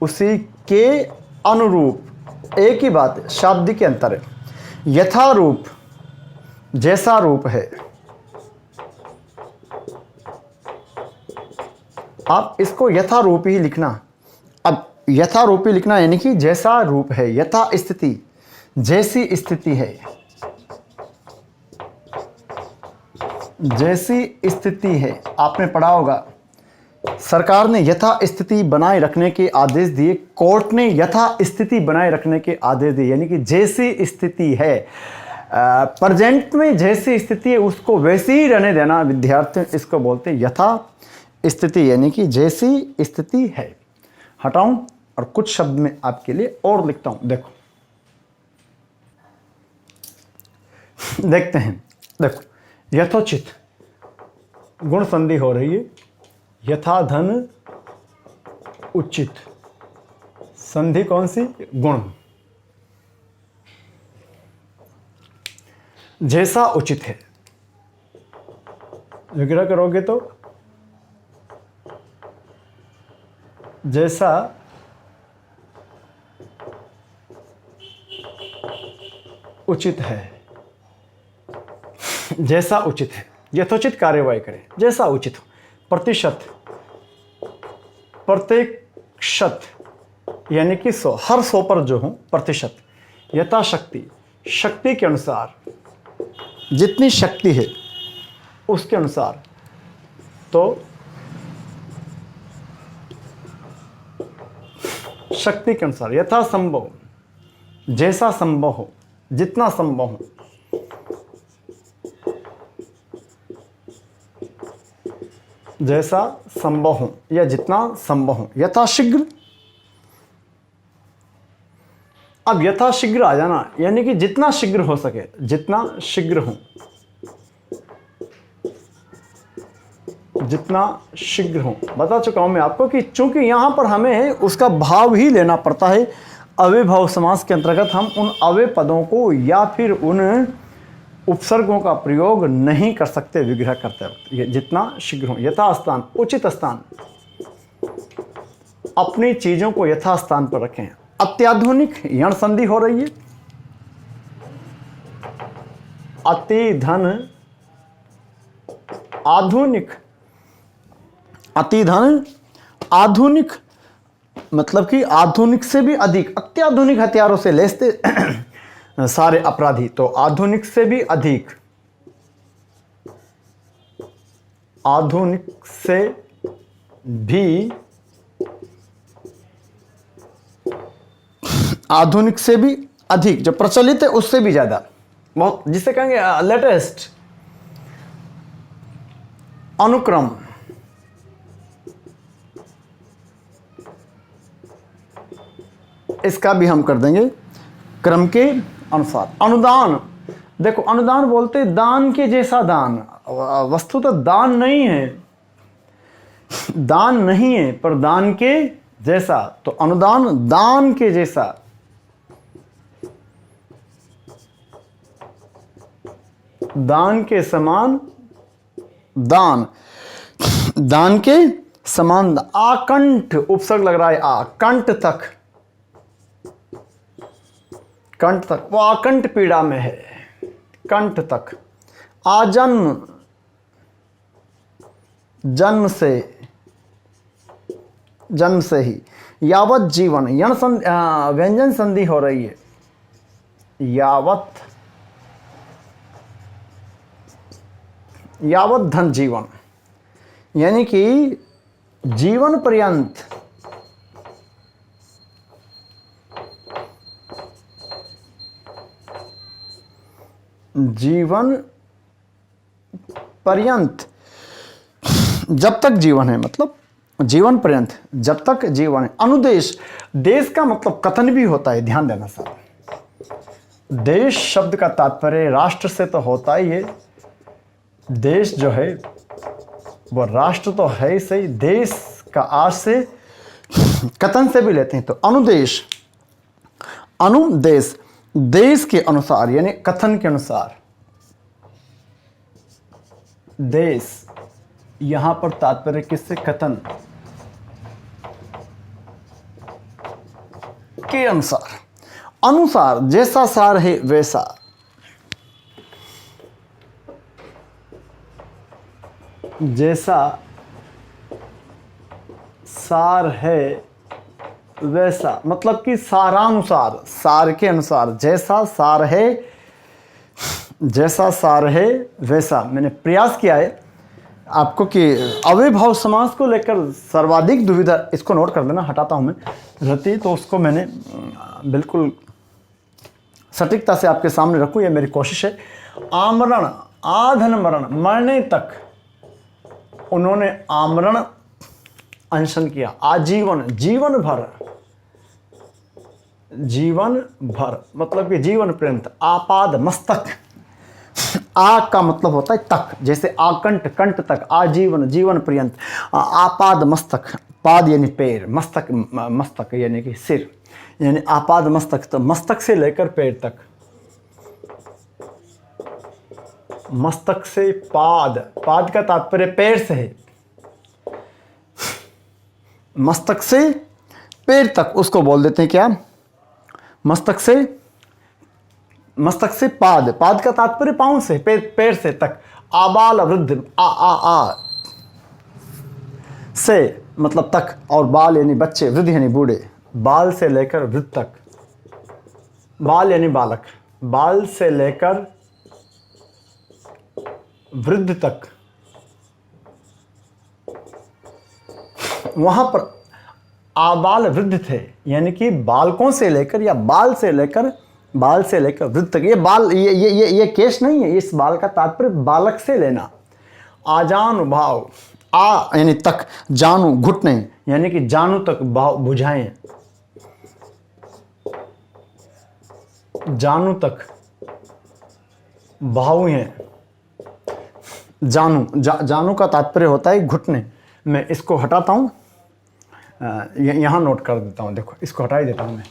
उसी के अनुरूप। एक ही बात है, शाब्दिक अंतर है। यथारूप जैसा रूप है, आप इसको यथारूप ही लिखना। अब यथारूपी लिखना यानी कि जैसा रूप है, यथा स्थिति, जैसी स्थिति है, जैसी स्थिति है। आपने पढ़ा होगा, सरकार ने यथा स्थिति बनाए रखने के आदेश दिए, कोर्ट ने यथा स्थिति बनाए रखने के आदेश दिए, यानी कि जैसी स्थिति है, प्रेजेंट में जैसी स्थिति है उसको वैसे ही रहने देना। विद्यार्थी इसको बोलते हैं यथा स्थिति, यानी कि जैसी स्थिति है। हटाऊं और कुछ शब्द में आपके लिए और लिखता हूं। देखो देखते हैं। देखो यथोचित गुण संधि हो रही है। यथा धन उचित, संधि कौन सी? गुण। जैसा उचित है, विग्रह करोगे तो जैसा उचित है, जैसा उचित है, यथोचित कार्यवाही करें, जैसा उचित हो। प्रतिशत, प्रत्येक शत यानी कि 100, हर 100 पर जो हो प्रतिशत। यथाशक्ति, शक्ति के अनुसार, जितनी शक्ति है उसके अनुसार। तो शक्ति के अनुसार। यथा संभव, जैसा संभव हो, जितना संभव हो। जैसा संभव हो या जितना संभव हो। यथाशीघ्र, अब यथाशीघ्र आ जाना यानी कि जितना शीघ्र हो सके, जितना शीघ्र हो, जितना शीघ्र हो। बता चुका हूं मैं आपको कि चूंकि यहां पर हमें उसका भाव ही लेना पड़ता है। अव्ययभाव समास के अंतर्गत हम उन अव्यय पदों को या फिर उन उपसर्गों का प्रयोग नहीं कर सकते विग्रह करते वक्त। ये जितना शीघ्र हो। यथास्थान, उचित स्थान, अपनी चीजों को यथास्थान पर रखें। अत्याधुनिक, यण संधि हो रही है। अति धन आधुनिक, अति धन आधुनिक मतलब कि आधुनिक से भी अधिक, अत्याधुनिक हथियारों से लैस सारे अपराधी। तो आधुनिक से भी अधिक, आधुनिक से भी, आधुनिक से भी अधिक, जो प्रचलित है उससे भी ज्यादा, बहुत, जिसे कहेंगे लेटेस्ट। अनुक्रम, इसका भी हम कर देंगे क्रम के अनुसार। अनुदान, देखो अनुदान बोलते दान के जैसा दान, वस्तु तो दान नहीं है, दान नहीं है पर दान के जैसा। तो अनुदान दान के जैसा, दान के समान दान, दान के समान। आकंठ, उपसर्ग लग रहा है आ, कंठ तक, कंठ तक, वो आकंठ पीड़ा में है, कंठ तक। आजन्म, जन्म से, जन्म से ही। यावत जीवन, यण व्यंजन संधि हो रही है। यावत, यावत धन जीवन यानी कि जीवन पर्यंत, जीवन पर्यंत, जब तक जीवन है, मतलब जीवन पर्यंत, जब तक जीवन है। अनुदेश, देश का मतलब कथन भी होता है, ध्यान देना सर। देश शब्द का तात्पर्य राष्ट्र से तो होता ही है। देश जो है वो राष्ट्र तो है ही सही, देश का आज से कथन से भी लेते हैं। तो अनुदेश, अनुदेश, देश के अनुसार यानी कथन के अनुसार। देश, यहां पर तात्पर्य किससे? कथन के अनुसार। अनुसार, जैसा सार है वैसा। जैसा सार है वैसा मतलब कि सारानुसार, सार के अनुसार। जैसा सार है, जैसा सार है वैसा। मैंने प्रयास किया है आपको कि अव्ययभाव समास को लेकर सर्वाधिक दुविधा, इसको नोट कर लेना, हटाता हूं मैं रहती तो उसको मैंने बिल्कुल सटीकता से आपके सामने रखूं, यह मेरी कोशिश है। आमरण, आधन मरण, मरने तक उन्होंने आमरण अनशन किया, आजीवन, जीवन भर, जीवन भर मतलब कि जीवन पर्यंत। आपाद मस्तक, आ का मतलब होता है तक, जैसे आकंठ, कंठ तक, आजीवन, जीवन पर्यंत। आपाद मस्तक, पाद यानी पैर, मस्तक, मस्तक यानी कि सिर, यानी आपाद मस्तक, तो मस्तक से लेकर पैर तक। मस्तक से पाद, पाद का तात्पर्य पैर से है, मस्तक से पैर तक उसको बोल देते हैं क्या, मस्तक से, मस्तक से पाद, पाद का तात्पर्य पांव से, पैर से तक। आबाल वृद्ध, आ से मतलब तक, और बाल यानी बच्चे, वृद्ध यानी बूढ़े, बाल से लेकर वृद्ध तक। बाल यानी बालक, बाल से लेकर वृद्ध तक। वहां पर आबाल वृद्ध थे, यानी कि बालकों से लेकर या बाल से लेकर, बाल से लेकर वृद्ध तक। ये बाल, ये केश नहीं है, इस बाल का तात्पर्य बालक से लेना। आजानुभाव, आ यानी तक, जानू घुटने, यानी कि जानू तक भाव बुझाएं, जानू तक भाव हैं। जानू, जानू का तात्पर्य होता है घुटने। मैं इसको हटाता हूँ, यहाँ नोट कर देता हूँ, देखो इसको हटा ही देता हूँ मैं।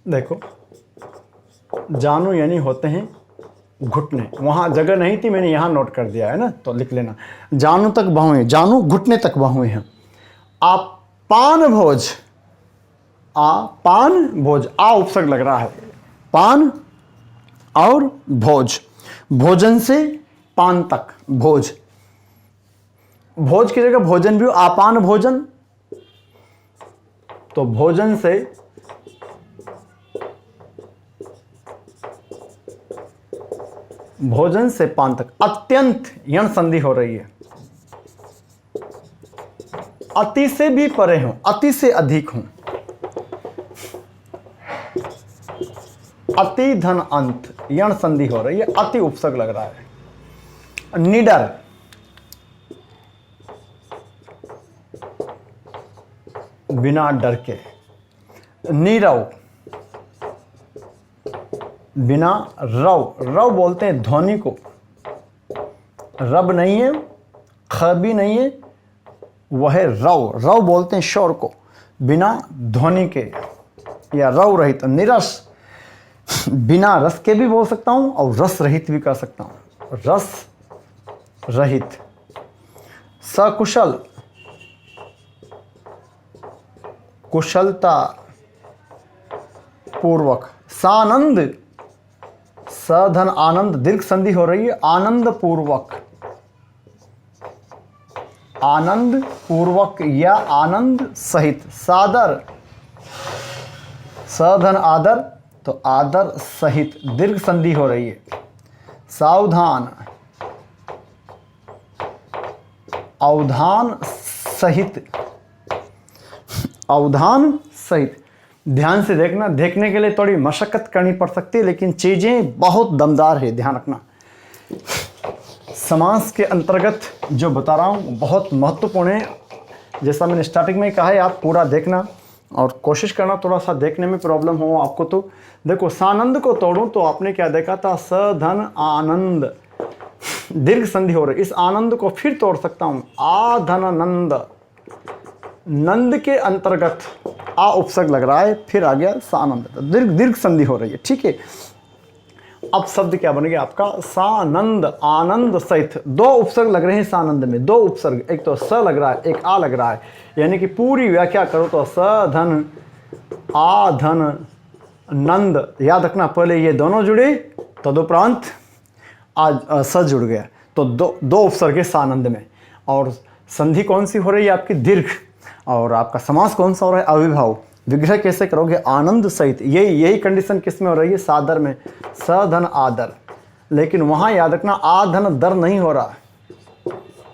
देखो जानू यानी होते हैं घुटने, वहाँ जगह नहीं थी, मैंने यहाँ नोट कर दिया है ना, तो लिख लेना। जानू तक बाहुएं, जानू घुटने तक बाहुएं हैं। पान भोज, पान भोज, आ उपसर्ग लग रहा है, पान और भोज, भोजन से पान तक, भोज, भोज की जगह भोजन भी हो, आपान भोजन, तो भोजन से भोजन से पान तक। अत्यंत यण संधि हो रही है, अति से भी परे हूं, अति से अधिक हूं। अति धन अंत, यण संधि हो रही है, अति उपसर्ग लग रहा है। निडर, बिना डर के। नीरव, बिना रव, रव बोलते हैं ध्वनि को, रब नहीं है, ख भी नहीं है, वह है रव, रव बोलते हैं शोर को, बिना ध्वनि के या रव रहित। निरस, बिना रस के भी बोल सकता हूं और रस रहित भी कर सकता हूं, रस रहित। सकुशल, कुशलता पूर्वक। सानंद, सधन आनंद, दीर्घ संधि हो रही है, आनंद पूर्वक, आनंद पूर्वक या आनंद सहित। सादर, सधन आदर, तो आदर सहित, दीर्घ संधि हो रही है। सावधान, अवधान सहित, अवधान सहित। ध्यान से देखना, देखने के लिए थोड़ी मशक्कत करनी पड़ सकती है, लेकिन चीजें बहुत दमदार है, ध्यान रखना। समास के अंतर्गत जो बता रहा हूँ बहुत महत्वपूर्ण है। जैसा मैंने स्टार्टिंग में कहा है, आप पूरा देखना और कोशिश करना, थोड़ा सा देखने में प्रॉब्लम हो आपको तो देखो। सानंद को तोड़ूं तो आपने क्या देखा था, सधन आनंद, दीर्घ संधि हो रही। इस आनंद को फिर तोड़ सकता हूं, आधन नंद, नंद के अंतर्गत आ उपसर्ग लग रहा है, फिर आ गया सानंद, दीर्घ दीर्घ संधि हो रही है, ठीक है। अब शब्द क्या बन गया आपका, सानंद, आनंद सहित। दो उपसर्ग लग रहे हैं सानंद में, दो उपसर्ग, एक तो स लग रहा है, एक आ लग रहा है, यानी कि पूरी व्याख्या करो तो स धन आ धन नंद। याद रखना, पहले ये दोनों जुड़े तदुपरांत आज स जुड़ गया, तो दो उपसर्ग है सानंद में। और संधि कौन सी हो रही है आपकी, दीर्घ। और आपका समास कौन सा हो रहा है, अविभाव। विग्रह कैसे करोगे, आनंद सहित। यही कंडीशन किस में हो रही है, सादर में, सधन आदर। लेकिन वहां याद रखना, आधन दर नहीं हो रहा,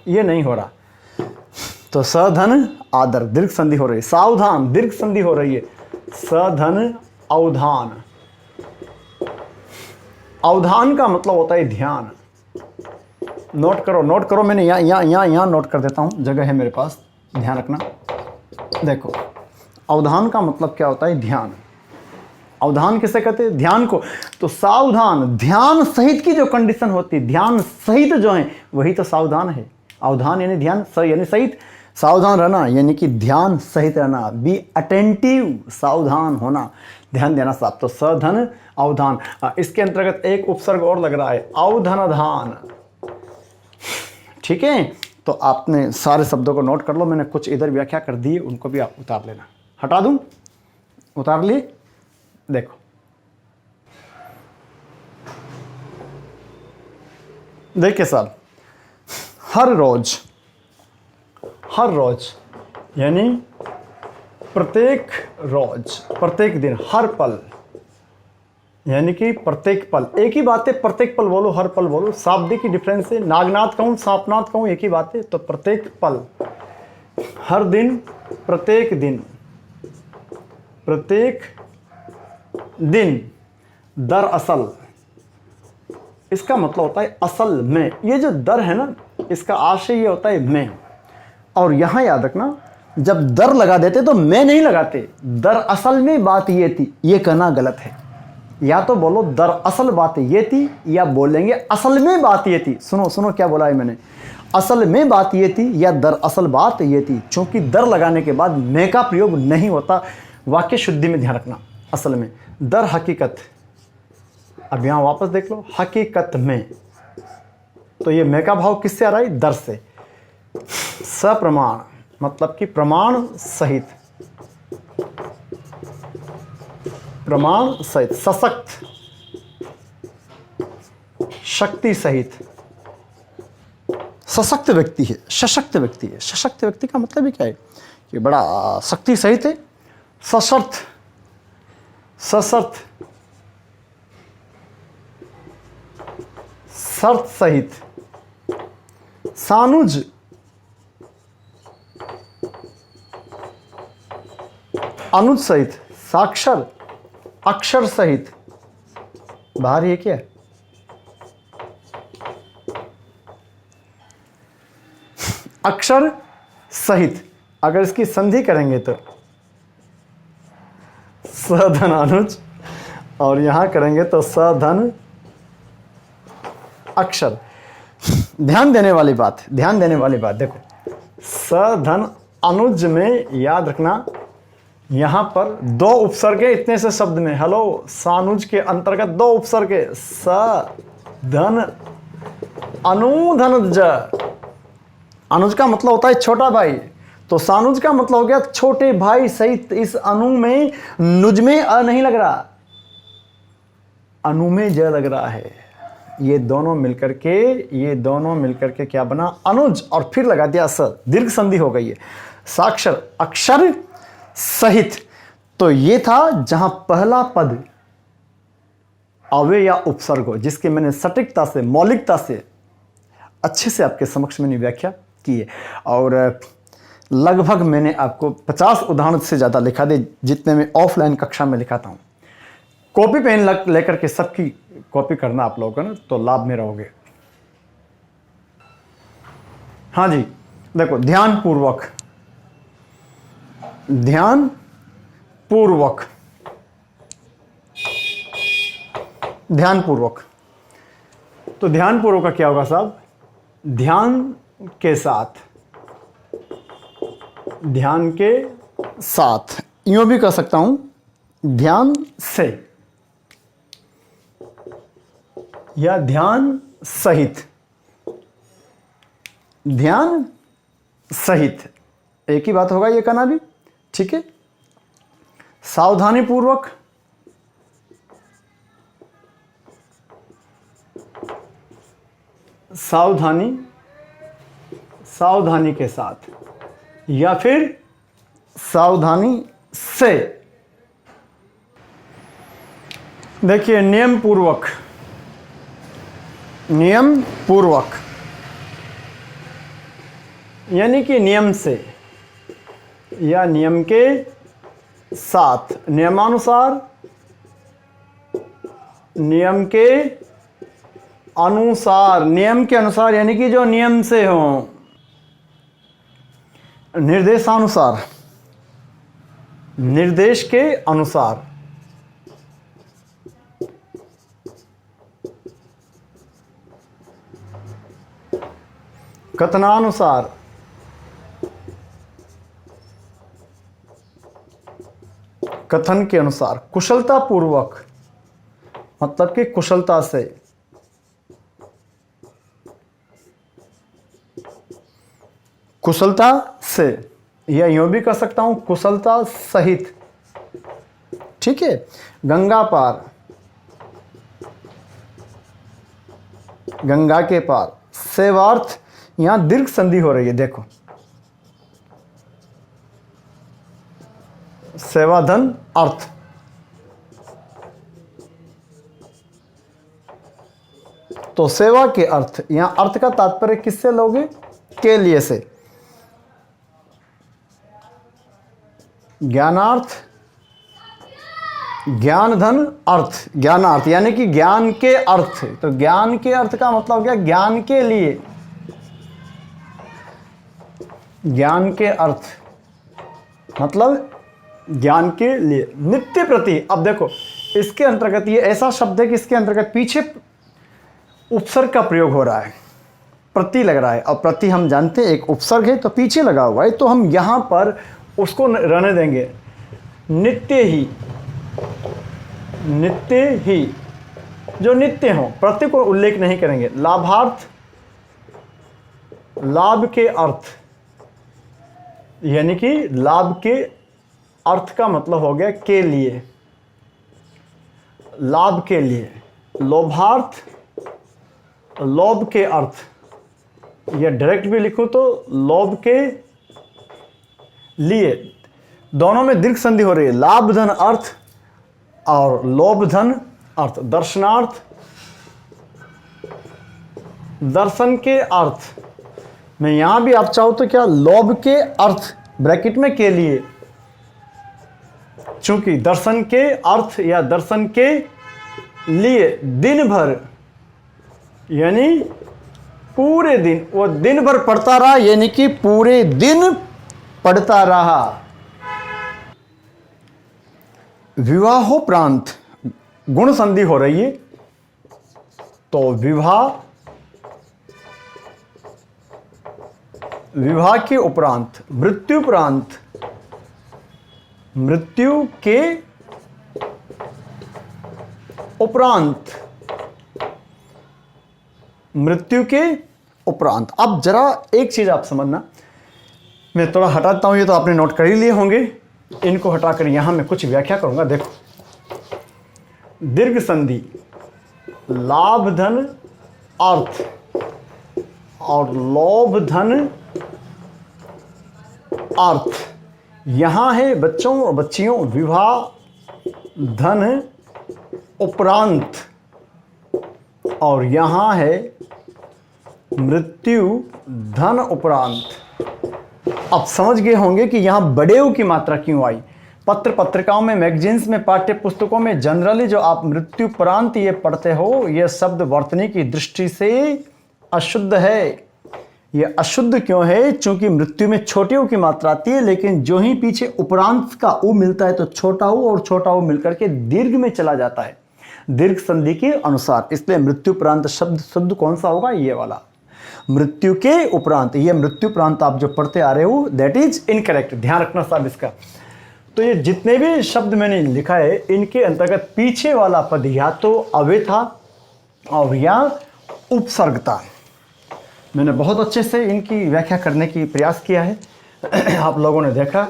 ये नहीं हो रहा, तो सधन आदर, दीर्घ संधि हो रही है। सावधान, दीर्घ संधि हो रही है, सधन अवधान। अवधान का मतलब होता है ध्यान, नोट करो, नोट करो। मैंने यहाँ नोट कर देता हूँ, जगह है मेरे पास, ध्यान रखना। देखो, अवधान का मतलब क्या होता है? ध्यान। अवधान किसे कहते हैं? ध्यान को। तो सावधान, ध्यान सहित की जो कंडीशन होती है, ध्यान सहित जो है वही तो सावधान है। अवधान यानी ध्यान यानी सहित, सावधान रहना यानी कि ध्यान सहित रहना, बी अटेंटिव, सावधान होना, ध्यान देना साहब। तो सधन अवधान, इसके अंतर्गत एक उपसर्ग और लग रहा है, अवधनधान। ठीक है, तो आपने सारे शब्दों को नोट कर लो, मैंने कुछ इधर व्याख्या कर दी, उनको भी आप उतार लेना। हटा दूं? उतार लिए? देखो, देखिए साहब, हर रोज यानी प्रत्येक रोज, प्रत्येक दिन, हर पल यानी कि प्रत्येक पल। एक ही बात है, प्रत्येक पल बोलो, हर पल बोलो, शाब्दिक की डिफरेंस है। नागनाथ कहूँ, सांपनाथ कहूँ, एक ही बात है। तो प्रत्येक पल, हर दिन, प्रत्येक दिन, प्रत्येक दिन, दरअसल, इसका मतलब होता है असल में। ये जो दर है ना, इसका आशय ये होता है मैं। और यहां याद रखना, जब दर लगा देते तो मैं नहीं लगाते, दरअसल में बात ये थी, ये कहना गलत है। या तो बोलो दरअसल बात ये थी, या बोलेंगे असल में बात ये थी। सुनो सुनो क्या बोला है मैंने, असल में बात ये थी या दरअसल बात ये थी। चूंकि दर लगाने के बाद मैं का प्रयोग नहीं होता, वाक्य शुद्धि में ध्यान रखना। असल में, दर हकीकत, अब यहां वापस देख लो, हकीकत में, तो ये मैं का भाव किससे आ रहा है? दर से। सप्रमाण मतलब कि प्रमाण सहित, प्रमाण सहित, सशक्त, शक्ति सहित। सशक्त व्यक्ति है, सशक्त व्यक्ति है। सशक्त व्यक्ति का मतलब ही क्या है? कि बड़ा शक्ति सहित है। सशर्त, सशर्त, शर्त सहित। सानुज, अनुज सहित। साक्षर, अक्षर सहित। बाहर ये क्या है? अक्षर सहित। अगर इसकी संधि करेंगे तो सधन अनुज, और यहां करेंगे तो सधन अक्षर। ध्यान देने वाली बात, ध्यान देने वाली बात, देखो, सधन अनुज में याद रखना, यहां पर दो उपसर्ग है इतने से शब्द में। हेलो, सानुज के अंतर्गत दो उपसर्ग है, स धन अनुधनुज। अनुज का मतलब होता है छोटा भाई, तो सानुज का मतलब हो गया छोटे भाई सहित। इस अनु में, नुज में अ नहीं लग रहा, अनु में ज लग रहा है। ये दोनों मिलकर के क्या बना? अनुज, और फिर लगा दिया स, दीर्घ संधि हो गई है। साक्षर, अक्षर सहित। तो ये था जहां पहला पद अव्यय या उपसर्ग हो, जिसकी मैंने सटीकता से, मौलिकता से, अच्छे से आपके समक्ष मैंने व्याख्या की है। और लगभग मैंने आपको 50 उदाहरण से ज़्यादा लिखा दे, जितने में ऑफलाइन कक्षा में लिखाता हूँ। कॉपी पेन लेकर के सबकी कॉपी करना आप लोगों को ना, तो लाभ में रहोगे। हाँ जी, देखो, ध्यान पूर्वक, ध्यान पूर्वक, ध्यान पूर्वक। तो ध्यान पूर्वक का क्या होगा साहब? ध्यान के साथ, ध्यान के साथ, यूं भी कह सकता हूं, ध्यान से या ध्यान सहित। ध्यान सहित एक ही बात होगा, ये कहना भी ठीक है। सावधानी पूर्वक, सावधानी, सावधानी के साथ, या फिर सावधानी से। देखिए, नियम पूर्वक, नियम पूर्वक यानी कि नियम से या नियम के साथ, नियमानुसार, नियम के अनुसार, नियम के अनुसार यानी कि जो नियम से हो। निर्देशानुसार, निर्देश के अनुसार। कथनानुसार, कथन के अनुसार। कुशलता पूर्वक मतलब कि कुशलता से। कुशलता से, या यूं भी कह सकता हूं कुशलता सहित। ठीक है। गंगा पार, गंगा के पार। सेवार्थ, यहां दीर्घ संधि हो रही है, देखो। सेवाधन अर्थ। तो सेवा के अर्थ, यहां अर्थ का तात्पर्य किससे लोगे? के लिए से। ज्ञानार्थ, ज्ञान धन अर्थ। ज्ञानार्थ यानी कि ज्ञान के अर्थ। तो ज्ञान के अर्थ का मतलब क्या? ज्ञान के लिए। ज्ञान के अर्थ मतलब ज्ञान के लिए। नित्य प्रति, अब देखो इसके अंतर्गत ये ऐसा शब्द है कि इसके अंतर्गत पीछे उपसर्ग का प्रयोग हो रहा है, प्रति लग रहा है। और प्रति हम जानते हैं एक उपसर्ग है, तो पीछे लगा हुआ है, तो हम यहां पर उसको रहने देंगे। नित्य ही, नित्य ही, जो नित्य हो, प्रति को उल्लेख नहीं करेंगे। लाभार्थ, लाभ के अर्थ यानी कि लाभ के अर्थ का मतलब हो गया के लिए, लाभ के लिए। लोभार्थ, लोभ के अर्थ, या डायरेक्ट भी लिखूं तो लोभ के लिए। दोनों में दीर्घ संधि हो रही है। लाभ धन अर्थ और लोभ धन अर्थ। दर्शनार्थ, दर्शन के अर्थ में यहां भी आप चाहो तो क्या लोभ के अर्थ ब्रैकेट में के लिए, चूंकि दर्शन के अर्थ या दर्शन के लिए। दिन भर यानी पूरे दिन, वो दिन भर पढ़ता रहा यानी कि पूरे दिन पढ़ता रहा। विवाहोपरांत गुण संधि हो रही है, तो विवाह, विवाह के उपरांत। मृत्युपरांत, मृत्यु के उपरांत, मृत्यु के उपरांत। अब जरा एक चीज आप समझना, मैं थोड़ा हटाता हूं, ये तो आपने नोट कर ही लिए होंगे, इनको हटाकर यहां मैं कुछ व्याख्या करूंगा। देखो, दीर्घ संधि, लाभ धन अर्थ और लोभ धन अर्थ। यहां है बच्चों और बच्चियों विवाह धन उपरांत, और यहां है मृत्यु धन उपरांत। अब समझ गए होंगे कि यहां बड़ेऊ की मात्रा क्यों आई। पत्र पत्रिकाओं में, मैगजीन्स में, पाठ्य पुस्तकों में जनरली जो आप मृत्युपरांत ये पढ़ते हो, ये शब्द वर्तनी की दृष्टि से अशुद्ध है। ये अशुद्ध क्यों है? चूंकि मृत्यु में छोटे ऊ की मात्रा आती है, लेकिन जो ही पीछे उपरांत का ऊ मिलता है तो छोटा ऊ और छोटा ऊ मिलकर के दीर्घ में चला जाता है, दीर्घ संधि के अनुसार। इसलिए मृत्युपरांत शब्द शुद्ध कौन सा होगा? ये वाला, मृत्यु के उपरांत। ये मृत्युपरांत आप जो पढ़ते आ रहे हो, दैट इज इनकरेक्ट। ध्यान रखना साहब इसका। तो ये जितने भी शब्द मैंने लिखा है, इनके अंतर्गत पीछे वाला पद या तो अव्यय था और या उपसर्ग था। मैंने बहुत अच्छे से इनकी व्याख्या करने की प्रयास किया है, आप लोगों ने देखा।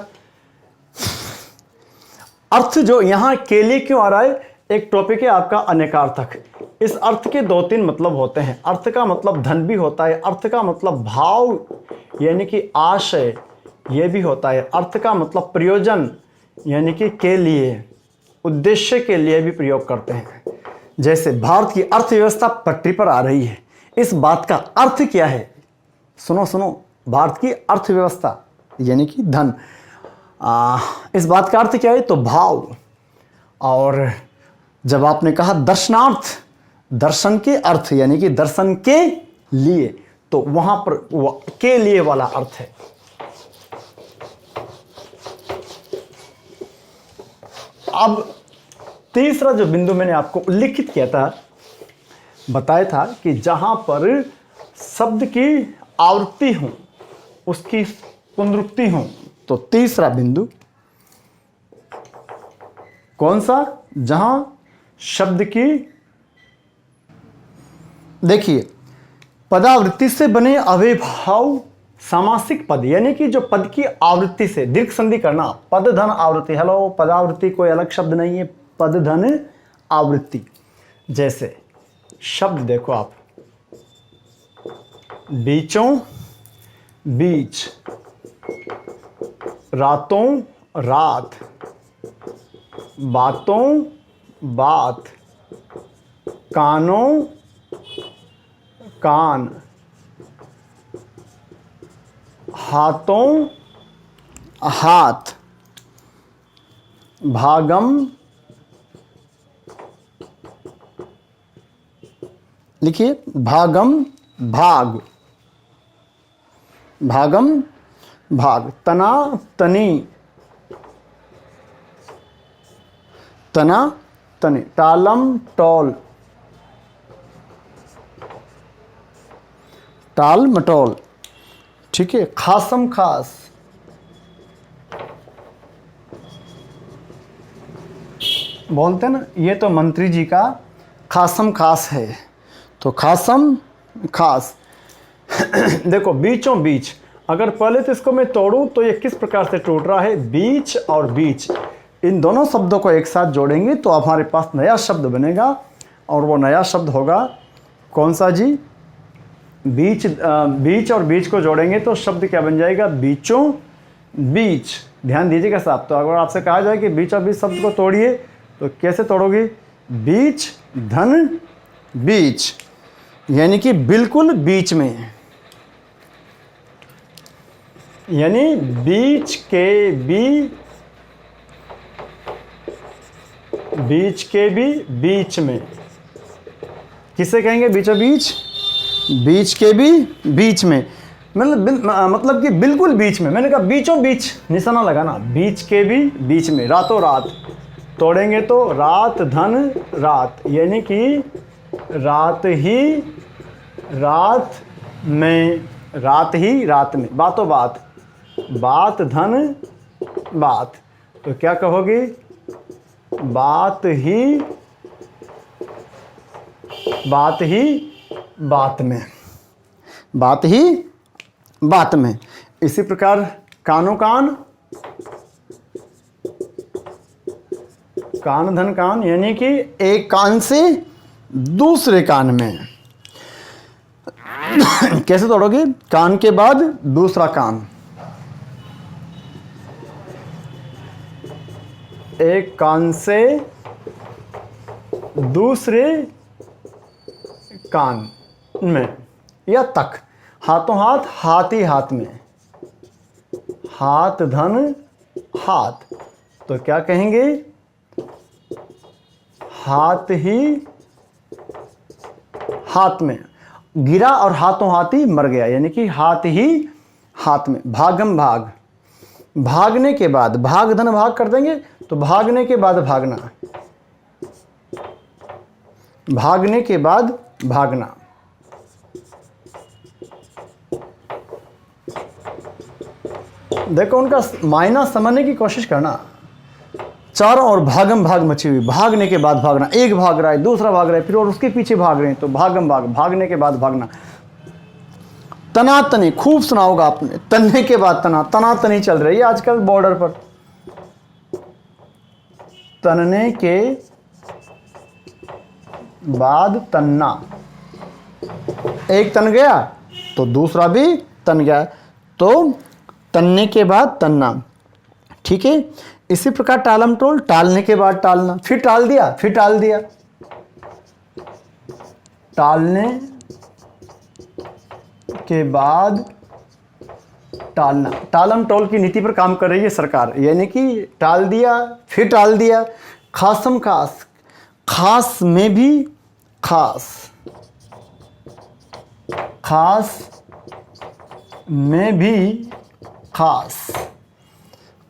अर्थ जो यहां के लिए क्यों आ रहा है, एक टॉपिक है आपका अनेकार्थक। इस अर्थ के दो तीन मतलब होते हैं। अर्थ का मतलब धन भी होता है, अर्थ का मतलब भाव यानी कि आशय ये भी होता है, अर्थ का मतलब प्रयोजन यानी कि के लिए, उद्देश्य के लिए भी प्रयोग करते हैं। जैसे भारत की अर्थव्यवस्था पटरी पर आ रही है, इस बात का अर्थ क्या है? सुनो सुनो, भारत की अर्थव्यवस्था यानी कि धन, इस बात का अर्थ क्या है? तो भाव। और जब आपने कहा दर्शनार्थ, दर्शन के अर्थ यानी कि दर्शन के लिए, तो वहां पर के लिए वाला अर्थ है। अब तीसरा जो बिंदु मैंने आपको उल्लिखित किया था, बताया था कि जहां पर शब्द की आवृत्ति हो, उसकी पुनरुक्ति हो, तो तीसरा बिंदु कौन सा? जहां शब्द की, देखिए, पदावृत्ति से बने अव्ययभाव सामासिक पद, यानी कि जो पद की आवृत्ति से दीर्घ संधि करना, पद धन आवृत्ति। हेलो, पदावृत्ति कोई अलग शब्द नहीं है, पद धन आवृत्ति। जैसे शब्द देखो आप, बीचों बीच, रातों रात, बातों बात, कानों कान, हाथों हाथ, भागम, लिखिए भागम भाग, भागम भाग, तना तनी, तना तनी, टालम टॉल, टाल मटोल। ठीक है, खासम खास, बोलते हैं ना, ये तो मंत्री जी का खासम खास है, तो खासम खास। देखो, बीचों बीच, अगर पहले तो इसको मैं तोड़ूं तो ये किस प्रकार से टूट रहा है? बीच और बीच, इन दोनों शब्दों को एक साथ जोड़ेंगे तो हमारे पास नया शब्द बनेगा, और वो नया शब्द होगा कौन सा जी? बीच। बीच और बीच को जोड़ेंगे तो शब्द क्या बन जाएगा? बीचों बीच। ध्यान दीजिएगा साहब, तो अगर आपसे कहा जाए कि बीच और बीच शब्द को तोड़िए तो कैसे तोड़ोगे? बीच धन बीच, यानी कि बिल्कुल बीच में, यानी बीच के भी, बीच के भी बीच में। किसे कहेंगे बीचों बीच? बीच के भी बीच में, मतलब कि बिल्कुल बीच में। मैंने कहा बीचों बीच, निशाना लगाना, बीच के भी बीच में। रातों रात तोड़ेंगे तो रात धन रात, यानी कि रात ही रात में, रात ही रात में। बातों बात, बात धन बात, तो क्या कहोगे? बात ही बात में, बात ही बात में। इसी प्रकार कानों कान, कान धन कान, यानी कि एक कान से दूसरे कान में। कैसे तोड़ोगे? कान के बाद दूसरा कान, एक कान से दूसरे कान में या तक। हाथों हाथ, हाथ ही हाथ में, हाथ धन हाथ, तो क्या कहेंगे? हाथ ही हाथ में। गिरा और हाथों हाथ ही मर गया, यानी कि हाथ ही हाथ में। भागम भाग, भागने के बाद, भाग धन भाग कर देंगे तो भागने के बाद भागना, भागने के बाद भागना। देखो, उनका मायना समझने की कोशिश करना। चारों ओर भागम भाग मची हुई, भागने के बाद भागना। एक भाग रहा है, दूसरा भाग रहा है, फिर और उसके पीछे भाग रहे हैं, तो भागम भाग, भागने के बाद भागना। तना तनी, खूब सुना होगा आपने, तनने के बाद तना, तना तनी चल रही है आजकल बॉर्डर पर। तनने के बाद तन्ना, एक तन गया तो दूसरा भी तन गया, तो तनने के बाद तन्ना। ठीक है, इसी प्रकार टालम टोल, टालने के बाद टालना, फिर टाल दिया, फिर टाल दिया। टालने के बाद टालना। टालम टोल की नीति पर काम कर रही है सरकार, यानी कि टाल दिया फिर टाल दिया। खासम खास, खास में भी खास, खास में भी खास,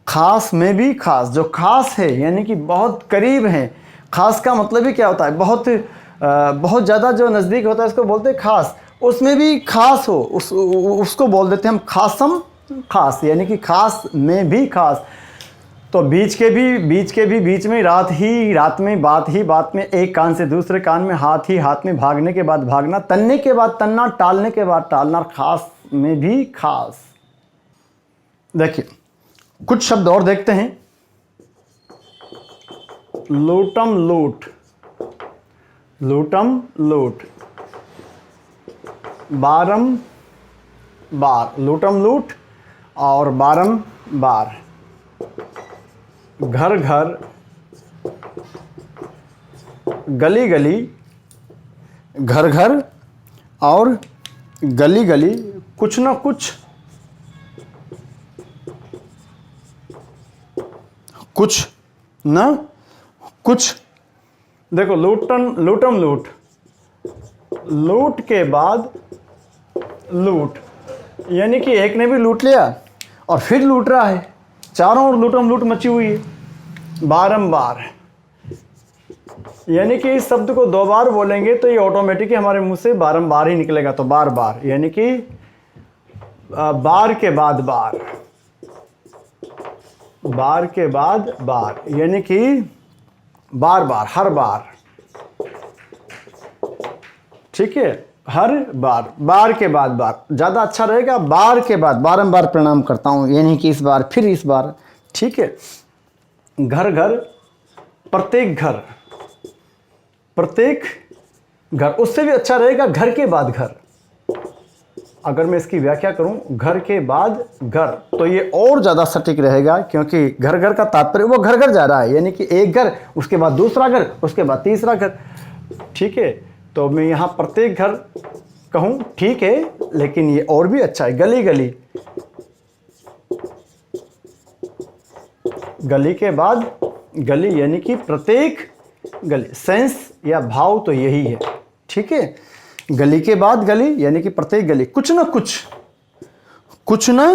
खास में भी खास। जो खास है यानी कि बहुत करीब हैं। खास का मतलब ही क्या होता है, बहुत ज़्यादा जो नज़दीक होता है उसको बोलते हैं खास। उसमें भी खास हो उसको बोल देते हैं हम खासम खास, यानी कि खास में भी खास। तो बीच के भी बीच में, रात में, बात में, एक कान से दूसरे कान में, हाथ में, भागने के बाद भागना, तनने के बाद तनना, टालने के बाद टालना, खास में भी खास। देखिए कुछ शब्द और देखते हैं। लूटम लूट, लूटम लूट, बारम बार, लूटम लूट और बारम बार। घर घर, गली गली, घर घर और गली गली, कुछ न कुछ, कुछ न कुछ। देखो लूटम लूट, लूट के बाद लूट, यानी कि एक ने भी लूट लिया और फिर लूट रहा है, चारों ओर लूटम लूट मची हुई है। बारंबार, यानी कि इस शब्द को 2 बार बोलेंगे तो ये ऑटोमेटिक हमारे मुंह से बारंबार ही निकलेगा। तो बार बार यानी कि बार के बाद बार, बार के बाद बार, यानी कि बार बार, हर बार। ठीक है, हर बार, बार के बाद बार ज़्यादा अच्छा रहेगा। बार के बाद, बारंबार प्रणाम करता हूँ, यानी कि इस बार, फिर इस बार। ठीक है, घर घर, प्रत्येक घर, प्रत्येक घर, उससे भी अच्छा रहेगा घर के बाद घर। अगर मैं इसकी व्याख्या करूं घर के बाद घर, तो ये और ज़्यादा सटीक रहेगा, क्योंकि घर घर का तात्पर्य वो घर घर जा रहा है, यानी कि एक घर, उसके बाद दूसरा घर, उसके बाद तीसरा घर। ठीक है, तो मैं यहाँ प्रत्येक घर कहूँ, ठीक है, लेकिन ये और भी अच्छा है। गली गली, गली के बाद गली, यानी कि प्रत्येक गली। सेंस या भाव तो यही है। ठीक है, गली के बाद गली, यानी कि प्रत्येक गली, कुछ ना कुछ, कुछ ना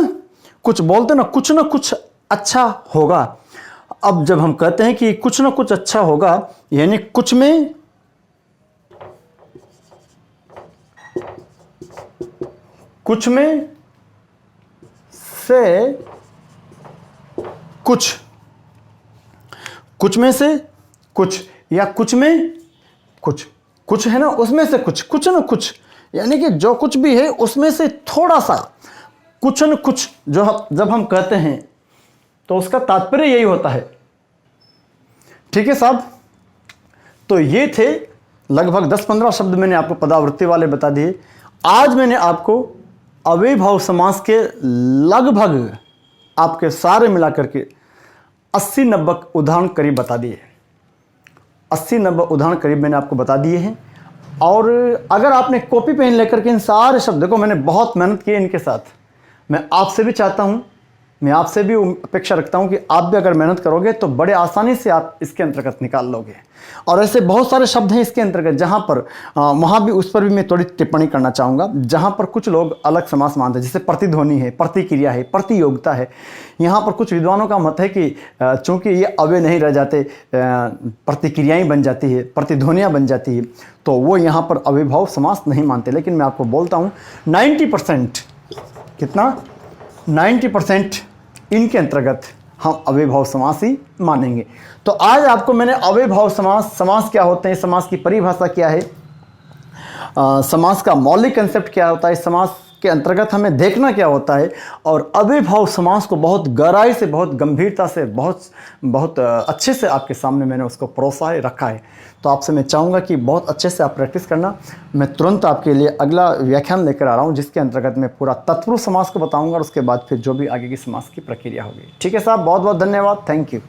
कुछ बोलते ना, कुछ ना कुछ अच्छा होगा। अब जब हम कहते हैं कि कुछ ना कुछ अच्छा होगा, यानी कुछ में से कुछ, कुछ में से कुछ, या कुछ में कुछ, कुछ है ना उसमें से कुछ, कुछ न कुछ, यानी कि जो कुछ भी है उसमें से थोड़ा सा, कुछ न कुछ। जब हम कहते हैं तो उसका तात्पर्य यही होता है। ठीक है साहब, तो ये थे लगभग 10-15 शब्द मैंने आपको पदावृत्ति वाले बता दिए। आज मैंने आपको अव्ययभाव समास के लगभग आपके सारे मिलाकर के 80-90 उदाहरण करीब बता दिए। 80-90 उदाहरण करीब मैंने आपको बता दिए हैं। और अगर आपने कॉपी पेन लेकर के इन सारे शब्दों को, मैंने बहुत मेहनत की है इनके साथ, मैं आपसे भी चाहता हूं, मैं आपसे भी अपेक्षा रखता हूं कि आप भी अगर मेहनत करोगे तो बड़े आसानी से आप इसके अंतर्गत निकाल लोगे। और ऐसे बहुत सारे शब्द हैं इसके अंतर्गत जहां पर वहां भी, उस पर भी मैं थोड़ी टिप्पणी करना चाहूँगा, जहां पर कुछ लोग अलग समास मानते हैं, जैसे प्रतिध्वनि है, प्रतिक्रिया है, प्रतियोगिता है। यहाँ पर कुछ विद्वानों का मत है कि चूँकि ये अव्यय नहीं रह जाते, प्रतिक्रियाएँ बन जाती है, प्रतिध्वनियाँ बन जाती है, तो वो यहाँ पर अव्ययभाव समास नहीं मानते। लेकिन मैं आपको बोलता हूँ 90%, कितना, 90% इनके अंतर्गत हम अव्ययभाव समास ही मानेंगे। तो आज आपको मैंने अव्ययभाव समास क्या होते हैं, समास की परिभाषा क्या है, समास का मौलिक कंसेप्ट क्या होता है, समास के अंतर्गत हमें देखना क्या होता है, और अव्ययभाव समास को बहुत गहराई से, बहुत गंभीरता से, बहुत अच्छे से आपके सामने मैंने उसको परोसा है, रखा है। तो आपसे मैं चाहूँगा कि बहुत अच्छे से आप प्रैक्टिस करना। मैं तुरंत आपके लिए अगला व्याख्यान लेकर आ रहा हूँ, जिसके अंतर्गत मैं पूरा तत्पुरुष समास को बताऊँगा, और उसके बाद फिर जो भी आगे की समास की प्रक्रिया होगी। ठीक है साहब, बहुत बहुत धन्यवाद, थैंक यू।